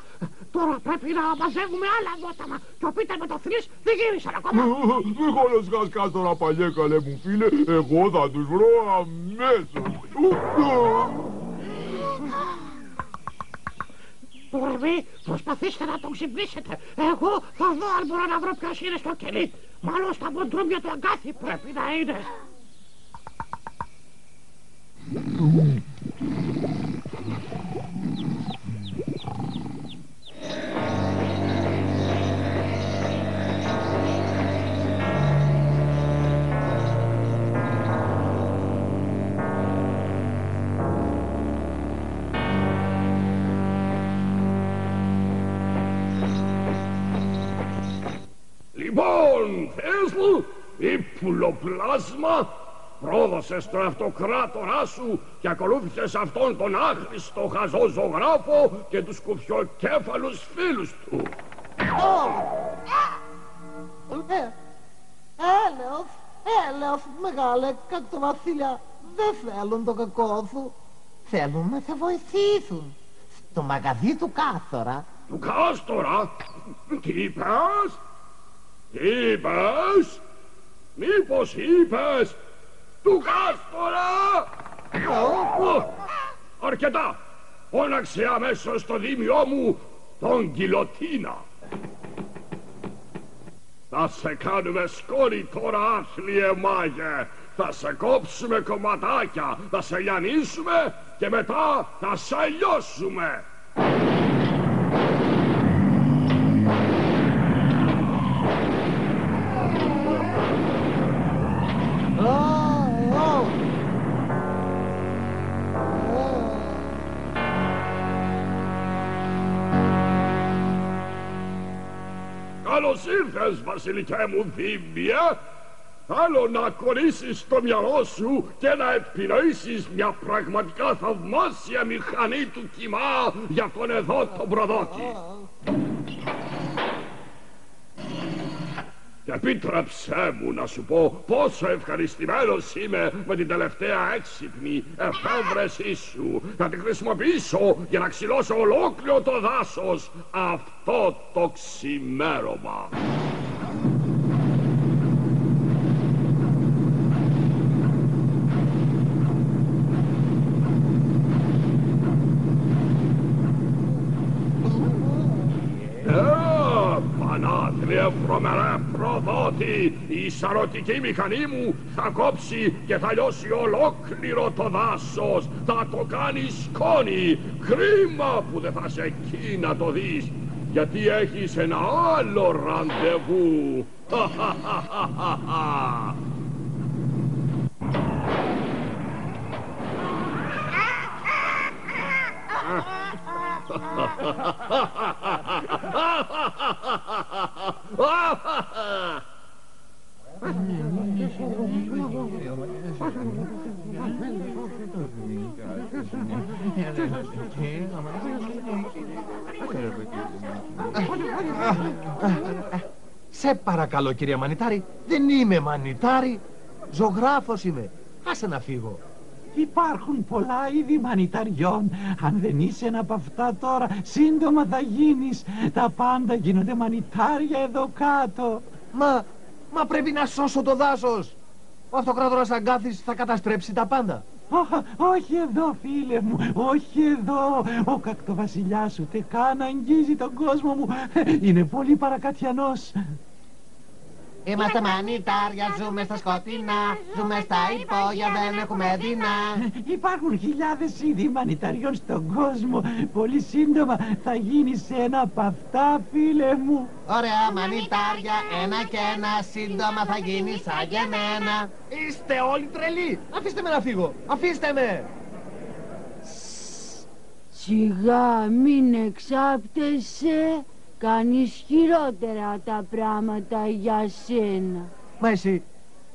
Τώρα πρέπει να μαζεύουμε άλλα βόταμα. Και ο Πίτερ με το Θρις δεν γύρισαν ακόμα. Μη χολοσκάς Κάστορα παλιέ καλέ μου φίλε. Εγώ θα τους βρω αμέσως. Πορευή, προσπαθήστε να τον ξυπνήσετε. Εγώ θα δω αν μπορώ να βρω ποιος είναι στο κελί. Μάλλον στα μποντρούμια του Αγκάθι πρέπει να είναι. Λοιπόν, Θέσλ, ύπουλο πλάσμα, πρόδωσες τον αυτοκράτορά σου και ακολούθησες αυτόν τον άχρηστο χαζό ζωγράφο και τους κουφιοκέφαλους φίλους του. Έλεος, μεγάλε κακτοβασίλια, δεν θέλουν το κακό σου. Θέλουν να σε βοηθήσουν. Στο μαγαζί του Κάστορα. Του Κάστορα? Τι είπες? Τι είπες? Μήπως είπες του Κάστορα? Αρκετά! Φώναξε αμέσως στο δίμιό μου τον Γκυλοτίνα. Θα σε κάνουμε σκόνη τώρα, άθλιε μάγε. Θα σε κόψουμε κομματάκια, θα σε λιανίσουμε και μετά θα σε λιώσουμε. Καλώς ήρθες, βασιλικέ μου Δίμιε. Θέλω να κολλήσεις το μυαλό σου και να επινοήσεις μια πραγματικά θαυμάσια μηχανή του κιμά για τον εδώ τον προδότη. Και επίτρεψέ μου να σου πω πόσο ευχαριστημένος είμαι με την τελευταία έξυπνη εφεύρεσή σου. Θα την χρησιμοποιήσω για να ξυλώσω ολόκληρο το δάσος αυτό το ξημέρωμα. Πανάθλιε βρωμερέ προδότη, η σαρωτική μηχανή μου θα κόψει και θα λιώσει ολόκληρο το δάσος. Θα το κάνει σκόνη. Κρίμα που δεν θα σε εκεί να το δεις, γιατί έχεις ένα άλλο ραντεβού. Σε παρακαλώ, κύριε Μανιτάρη. Δεν είμαι μανιτάρη. Ζωγράφος είμαι. Άσε να φύγω. Υπάρχουν πολλά είδη μανιταριών. Αν δεν είσαι ένα από αυτά τώρα, σύντομα θα γίνεις. Τα πάντα γίνονται μανιτάρια εδώ κάτω. Μα πρέπει να σώσω το δάσος. Ο αυτοκράτορας Αγκάθης θα καταστρέψει τα πάντα. Όχι εδώ, φίλε μου, όχι εδώ. Ο κακτοβασιλιάς ούτε καν αγγίζει τον κόσμο μου. Είναι πολύ παρακατιανός. Είμαστε μανιτάρια, ζούμε στα σκοτεινά, ζούμε στα υπόγεια, δεν έχουμε δεινά. Υπάρχουν χιλιάδες είδη μανιταριών στον κόσμο. Πολύ σύντομα θα γίνεις ένα από αυτά, φίλε μου. Ωραία μανιτάρια, ένα και ένα, σύντομα θα γίνεις σαν και εμένα. Είστε όλοι τρελοί. Αφήστε με να φύγω. Αφήστε με. Σιγά, μην εξάπτεσαι. Κάνεις χειρότερα τα πράγματα για σένα. Μα εσύ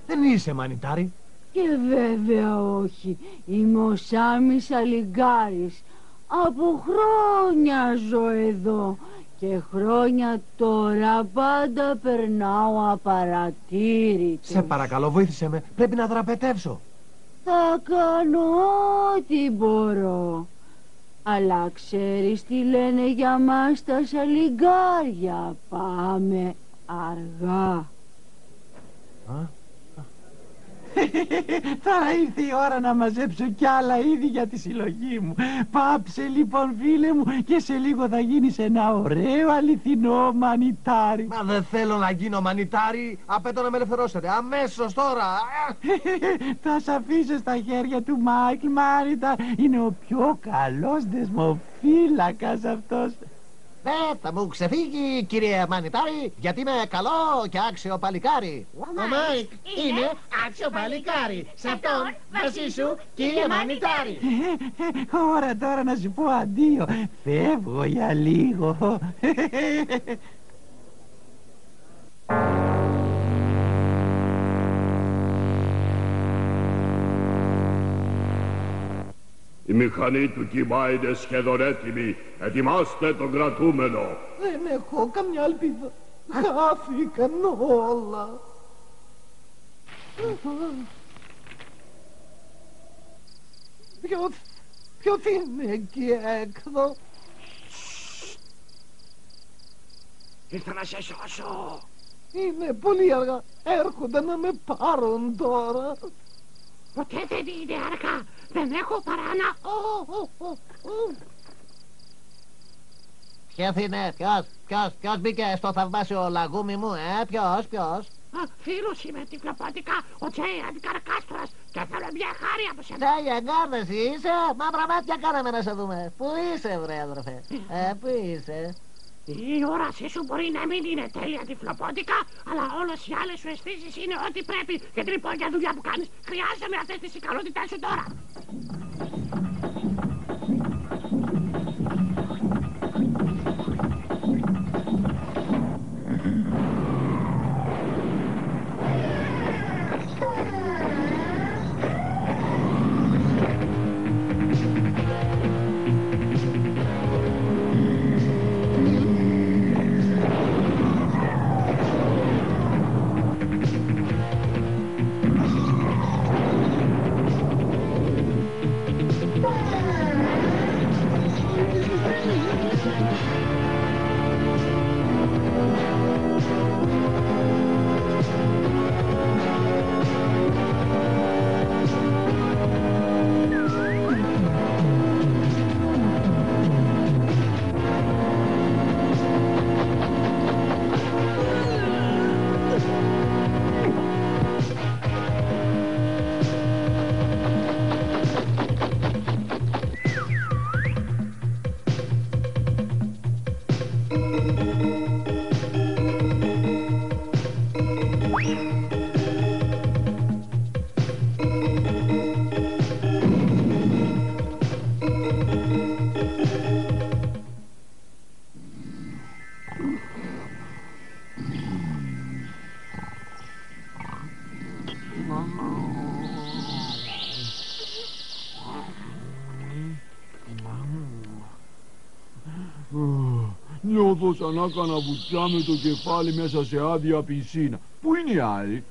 δεν είσαι μανιτάρη. Και βέβαια όχι. Είμαι ο Σάμις Αλιγκάρης. Από χρόνια ζω εδώ. Και χρόνια τώρα πάντα περνάω απαρατήρητος. Σε παρακαλώ, βοήθησε με. Πρέπει να δραπετεύσω. Θα κάνω ό,τι μπορώ. Αλλά ξέρεις τι λένε για μας τα σαλιγκάρια. Πάμε αργά. Θα ήρθε η ώρα να μαζέψω κι άλλα είδη για τη συλλογή μου. Πάψε λοιπόν, φίλε μου, και σε λίγο θα γίνεις ένα ωραίο αληθινό μανιτάρι. Μα δεν θέλω να γίνω μανιτάρι. Απέτω να με ελευθερώσετε αμέσως τώρα. Θα σ' αφήσω στα χέρια του Μάικλ Μάνιταρ. Είναι ο πιο καλός δεσμοφύλακας αυτός. Θα μου ξεφύγει, κύριε Μανιτάρη, γιατί είμαι καλό και άξιο παλικάρι. Ο Μάικ είναι άξιο παλικάρι. Σε αυτόν βασίσου, κύριε Μανιτάρη. Ώρα τώρα να σου πω αντίο. Φεύγω για λίγο. Η μηχανή του κύμα είναι σχεδόν έτοιμη. Ετοιμάστε τον κρατούμενο. Δεν έχω καμιά ελπίδα. Χάθηκαν όλα. Ποιος είναι εκεί έξω? Ήρθα να σε σώσω. Είναι πολύ αργά. Έρχονται να με πάρουν τώρα. Ποτέ δεν είναι αργά. Δεν έχω παρά να... Ποιος είναι, ποιος μπήκε στο θαυμάσιο λαγούμι μου, ποιος? Φίλος είμαι τυφλοπότικα, ο Τσέι Αντικαρακάστορας και θέλω μια χάρη από σένα. Τσέι Αγκάρδες είσαι, μαύρα μάτια κάναμε να σε δούμε. Πού είσαι βρε αδερφέ, πού είσαι? Η όρασή σου μπορεί να μην είναι τέλεια τυφλοπότικα, αλλά όλες οι άλλες σου αισθήσεις είναι ό,τι πρέπει για την υπόγεια δουλειά που κάνεις. Χρειάζομαι αυτές τις ικανότητες σου τώρα. Νιώθω σαν να έκανα βουτσιά με το κεφάλι μέσα σε άδεια πισίνα. Πού είναι οι άλλοι,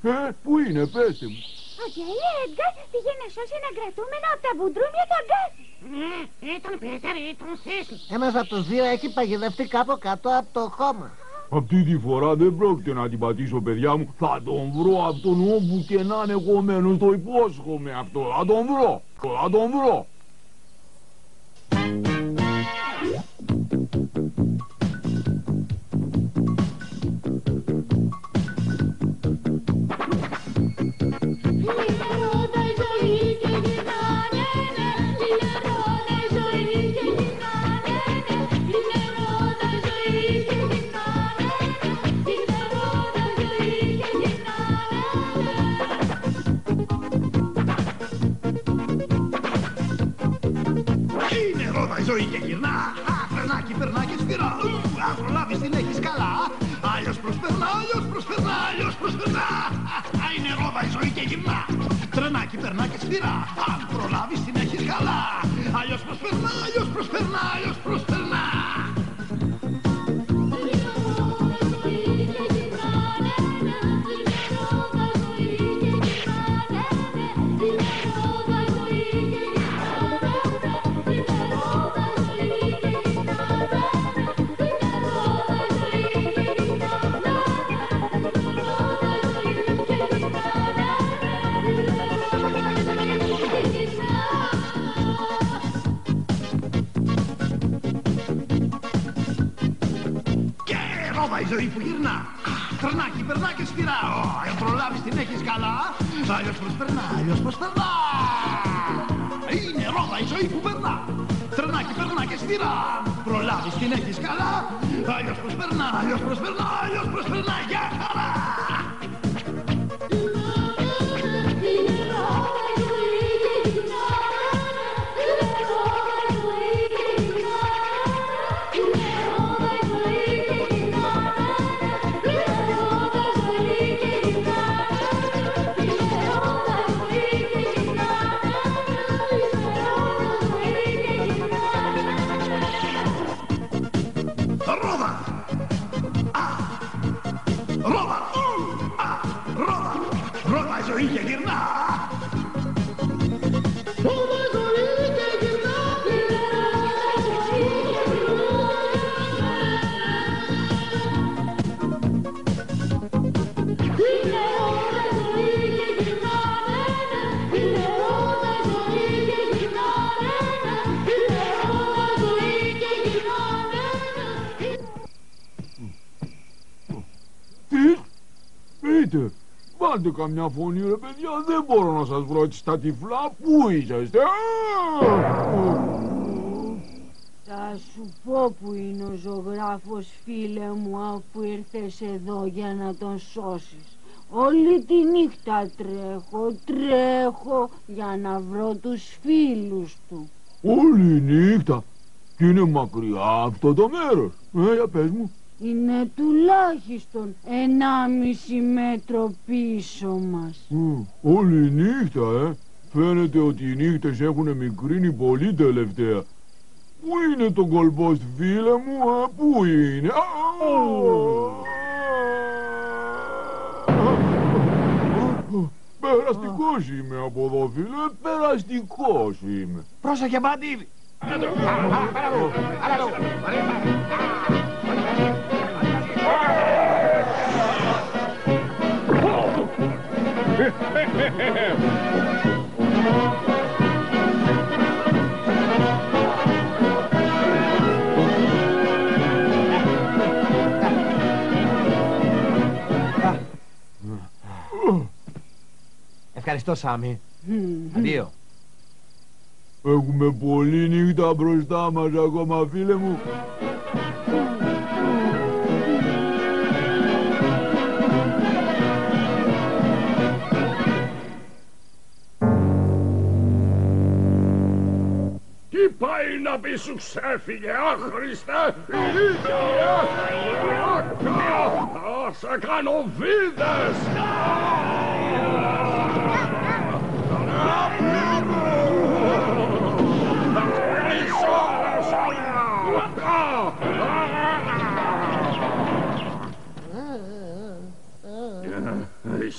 πού είναι, πέστε μου. Ο Τζέι Έντγκαρ πήγε να σώσει έναν κρατούμενο από τα μπουντρούμια των γκάζι. Ναι, ήταν Πέτερ ή τον Θέσλ. Ένας από τους δύο έχει παγιδευτεί κάπου κάτω από το χώμα. Αυτή τη φορά δεν πρόκειται να την πατήσω, παιδιά μου. Θα τον βρω αυτόν όπου και να είναι κομμένος, το υπόσχομαι αυτό. Θα τον βρω, θα τον βρω. Ζωή και γυρνά, φρενάκι, περνάκι, σφυρά. Αν προλάβεις την έχεις καλά. Άλλος προσπερνά, άλλος προσπερνά, άλλος προσπερνά. Είναι ρόδα η ζωή και γυρνά. Τρενάκι, περνάκι, σφυρά. Αν προλάβεις την έχεις καλά. Άλλος προσπερνά, άλλος προσπερνά, άλλος προσπερνά. Η ζωή που γυρνά, τρενάκι, περνά και σφυρά. Αν προλάβεις την έχεις καλά. Άλλος προσπερνά, άλλος προσπερνά. Είναι ρόδα η ζωή που περνά. Τρενάκι, περνά και σφυρά. Προλάβεις την έχεις καλά. Άλλος προσπερνά, άλλος προσπερνά, άλλος προσπερνά. Για χαρά. Βάλτε καμιά φωνή ρε παιδιά, δεν μπορώ να σας βρω έτσι στα τυφλά. Πού είσαστε? Θα σου πω που είναι ο ζωγράφος, φίλε μου, αφού ήρθες εδώ για να τον σώσεις. Όλη τη νύχτα τρέχω για να βρω τους φίλους του. Όλη νύχτα? Και είναι μακριά αυτό το μέρος. Για πες μου. Είναι τουλάχιστον 1,5 μέτρο πίσω μας. Όλη νύχτα, Φαίνεται ότι οι νύχτες έχουν μικρύνει πολύ τελευταία. Πού είναι το κολπός, φίλε μου, πού είναι? Περαστικός είμαι από εδώ, φίλε, περαστικός είμαι. Πρόσεχε, Μπάντι! Ευχαριστώ, Σάμι. Αντίο. Έχουμε πολλή νύχτα μπροστά μας ακόμα, φίλε μου. Τι πάει να πει σου ξέφυγε, άχρηστε, ηλίθιε, θα σε κάνω βίδες.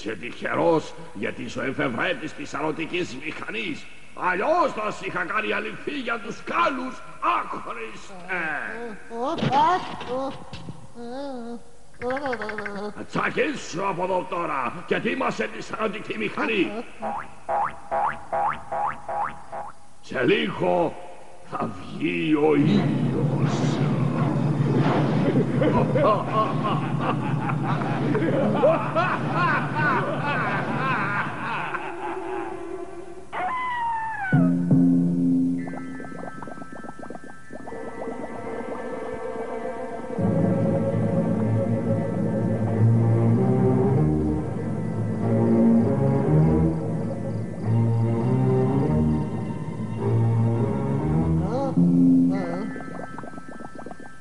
Είσαι τυχερός γιατί είσαι ο εφευρέτης της σαρωτικής μηχανής. Αλλιώς θα σ' είχα κάνει αληθή για τους σκάλους. Αχρίστε! Τσακίσου από εδώ τώρα και ετοίμασε τη σαρωτική μηχανή. Σε λίγο θα βγει ο ήλιος.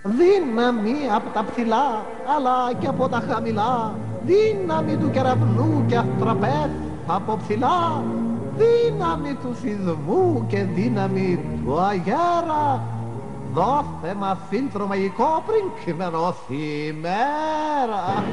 Δύναμη από τα ψηλά, αλλά και από τα χαμηλά. Δύναμη του κεραυνού και αστραπές από ψηλά. Δύναμη του σεισμού και δύναμη του αγέρα. Δώστε μας φίλτρο μαγικό πριν ξημερώσει η μέρα.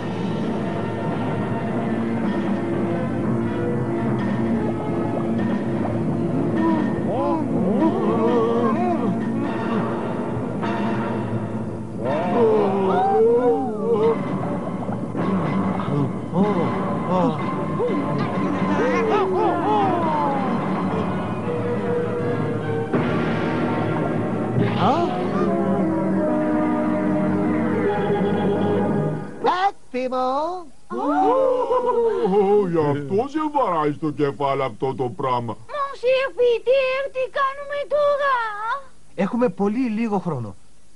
Γι' αυτό σε βαράει στο κεφάλι αυτό το πράγμα. Μονσέρ Πίτερ, τι κάνουμε τώρα? Έχουμε πολύ λίγο χρόνο.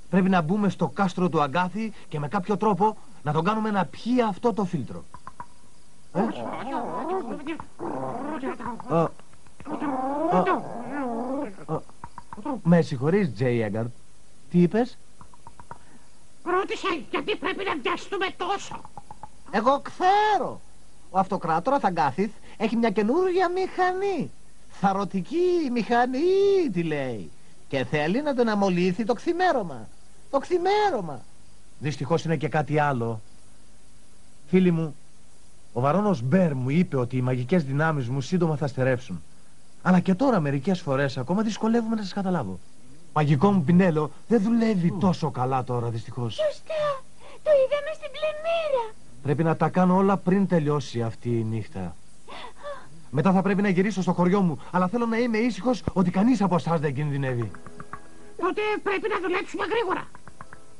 Πρέπει να μπούμε στο κάστρο του Αγκάθη και με κάποιο τρόπο να τον κάνουμε να πιει αυτό το φίλτρο. Με συγχωρείς, Τζέι Έγκαρτ. Τι είπες? Ρώτησα γιατί πρέπει να βιαστούμε τόσο. Εγώ ξέρω. Ο αυτοκράτορας Αγκάθης έχει μια καινούργια μηχανή. Σαρωτική μηχανή, τη λέει. Και θέλει να τον αμολύσει το ξημέρωμα. Το ξημέρωμα. Δυστυχώς είναι και κάτι άλλο. Φίλοι μου, ο Βαρώνος Μπέρ μου είπε ότι οι μαγικές δυνάμεις μου σύντομα θα στερεύσουν. Αλλά και τώρα μερικές φορές ακόμα δυσκολεύομαι να σας καταλάβω. Μαγικό μου πινέλο δεν δουλεύει τόσο καλά τώρα, δυστυχώς. Σωστά. Το είδαμε στην πλημμύρα. Πρέπει να τα κάνω όλα πριν τελειώσει αυτή η νύχτα. Μετά θα πρέπει να γυρίσω στο χωριό μου, αλλά θέλω να είμαι ήσυχος ότι κανείς από εσάς δεν κινδυνεύει. Τότε πρέπει να δουλέψουμε γρήγορα.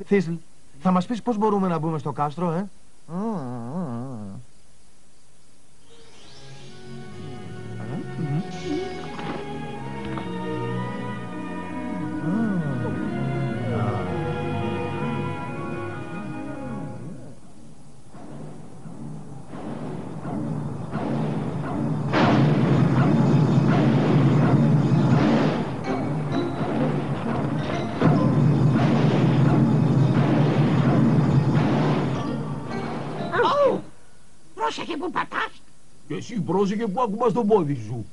Θίσλ, θα μας πεις πώς μπορούμε να μπούμε στο κάστρο, Πρόσεχε που πατάς. Και εσύ πρόσεχε που ακουμπάς το πόδι σου.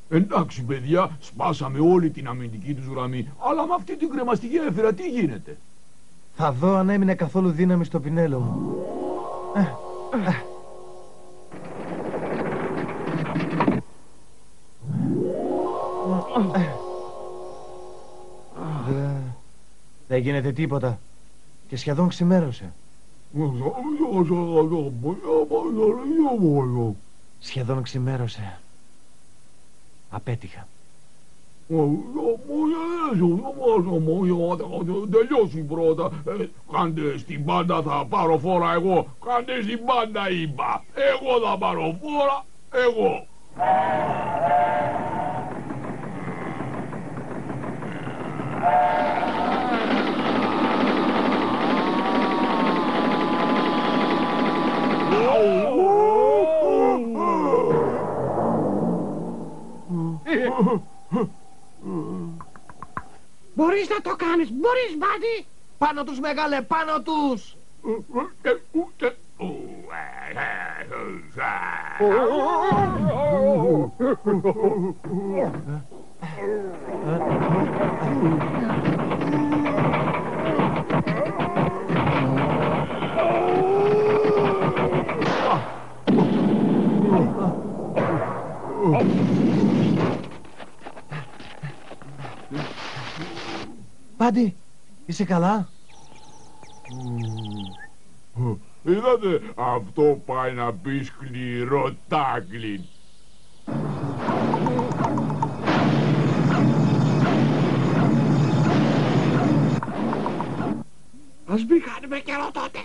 Εντάξει, παιδιά, σπάσαμε όλη την αμυντική τους γραμμή, αλλά με αυτή την κρεμαστική γέφυρα τι γίνεται? Θα δω αν έμεινε καθόλου δύναμη στο πινέλο μου. Δεν γίνεται τίποτα. Και σχεδόν ξημέρωσε. Σχεδόν ξημέρωσε. Απέτυχα. Τελειώσουν πρώτα. Κάντε στην πάντα, θα πάρω φόρα εγώ. Κάντε στην πάντα, είπα. Εγώ θα πάρω φόρα, εγώ. Μπορείς να το κάνεις, μπορείς, Μπάντι. Πάνω τους, μεγάλε, πάνω τους. Μπάντι, είσαι καλά? Είδατε, αυτό πάει να πει σκληρό τάκλιν. Ας μην χάνουμε καιρό τότε.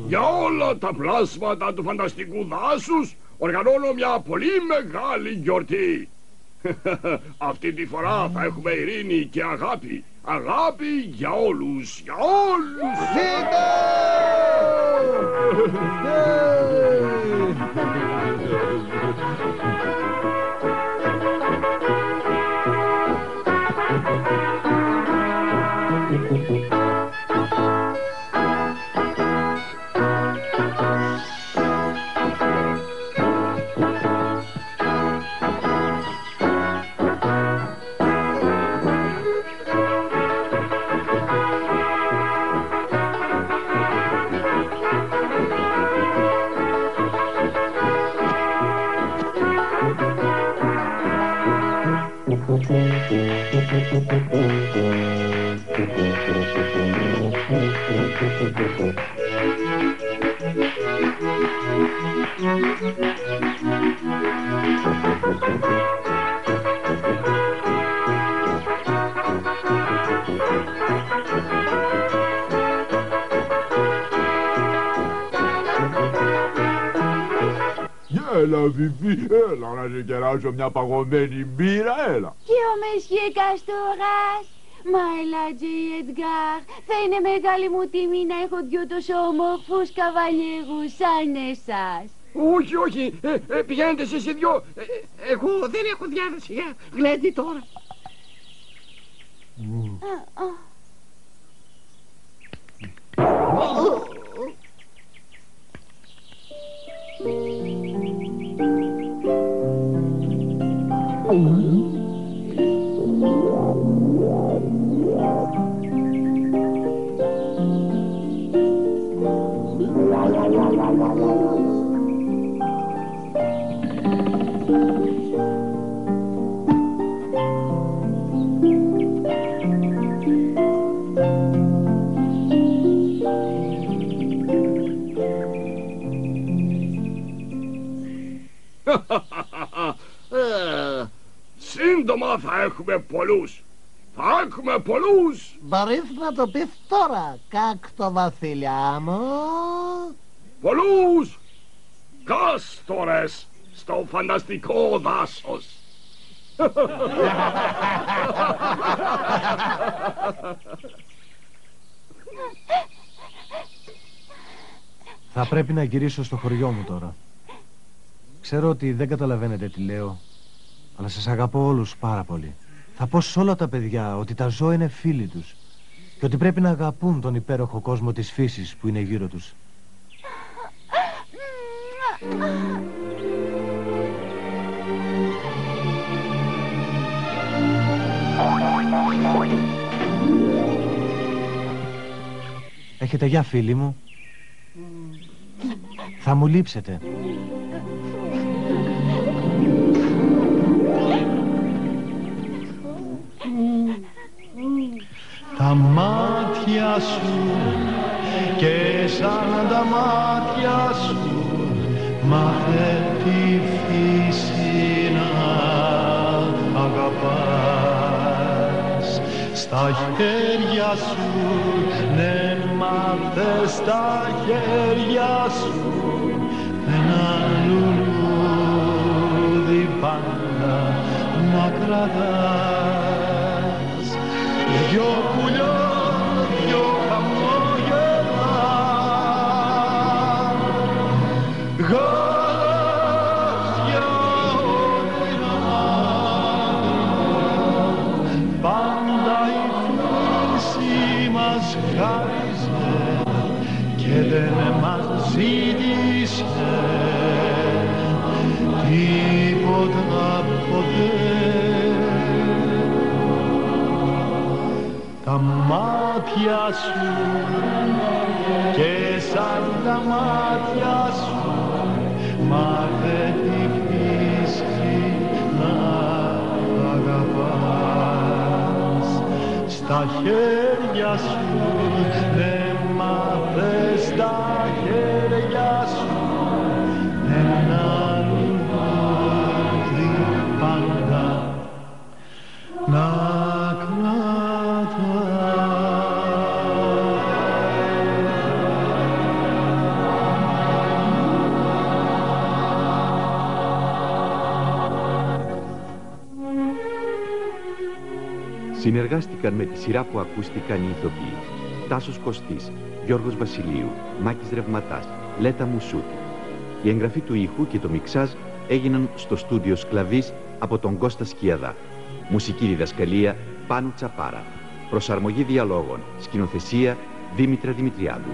Για όλα τα πλάσματα του φανταστικού δάσους οργανώνω μια πολύ μεγάλη γιορτή. Αυτή τη φορά θα έχουμε ειρήνη και αγάπη. Αγάπη για όλους, για όλους. Έλα, Βιβί, έλα να σε κεράσω μια παγωμένη μπύρα, έλα. Και ο Μεσχέ Καστοράς. Μα ελάτζε η Εντγκάρ, θα είναι μεγάλη μου τιμή να έχω δυο τόσο όμορφους καβαλιέρους σαν εσάς. Όχι, όχι, πηγαίνετε εσείς οι δυο. Εγώ δεν έχω διάθεση για γλέντι τώρα. Σύντομα θα έχουμε πολλούς. Θα έχουμε πολλούς. Μπορείς να το πεις τώρα, κάκτο βασιλιά μου. Πολλούς κάστορες στο φανταστικό δάσος. Θα πρέπει να γυρίσω στο χωριό μου τώρα. Ξέρω ότι δεν καταλαβαίνετε τι λέω, αλλά σας αγαπώ όλους πάρα πολύ. Θα πω σε όλα τα παιδιά ότι τα ζώα είναι φίλοι τους και ότι πρέπει να αγαπούν τον υπέροχο κόσμο της φύσης που είναι γύρω τους. Έχετε γεια, φίλοι μου. Θα μου λείψετε. Τα μάτια σου και σαν τα μάτια σου μάθε τη φύση να αγαπάς. Στα χέρια σου, ναι, μάθε στα χέρια σου ένα λουλούδι πάντα να κρατάς. Δυο πουλιά, δυο χαμόγελα, γαλάζια όνειρα μάτια, πάντα η φύση μας χάριζε και δεν μας ζήτησε τίποτα ποτέ. τα μάτια σου και σαν τα μάτια σου, μα δεν τη φύση να αγαπάς. Στα χέρια σου δεν μάθες, στα χέρια σου ένα λουλούδι πάντα να Συνεργάστηκαν με τη σειρά που ακούστηκαν οι ηθοποιοί Τάσος Κωστής, Γιώργος Βασιλείου, Μάκης Ρευματάς, Λέτα Μουσούτη. Η εγγραφή του ήχου και το μιξάζ έγιναν στο στούντιο Σκλαβής από τον Κώστα Σκιαδά. Μουσική διδασκαλία Πάνου Τσαπάρα. Προσαρμογή διαλόγων. Σκηνοθεσία Δήμητρα Δημητριάδου.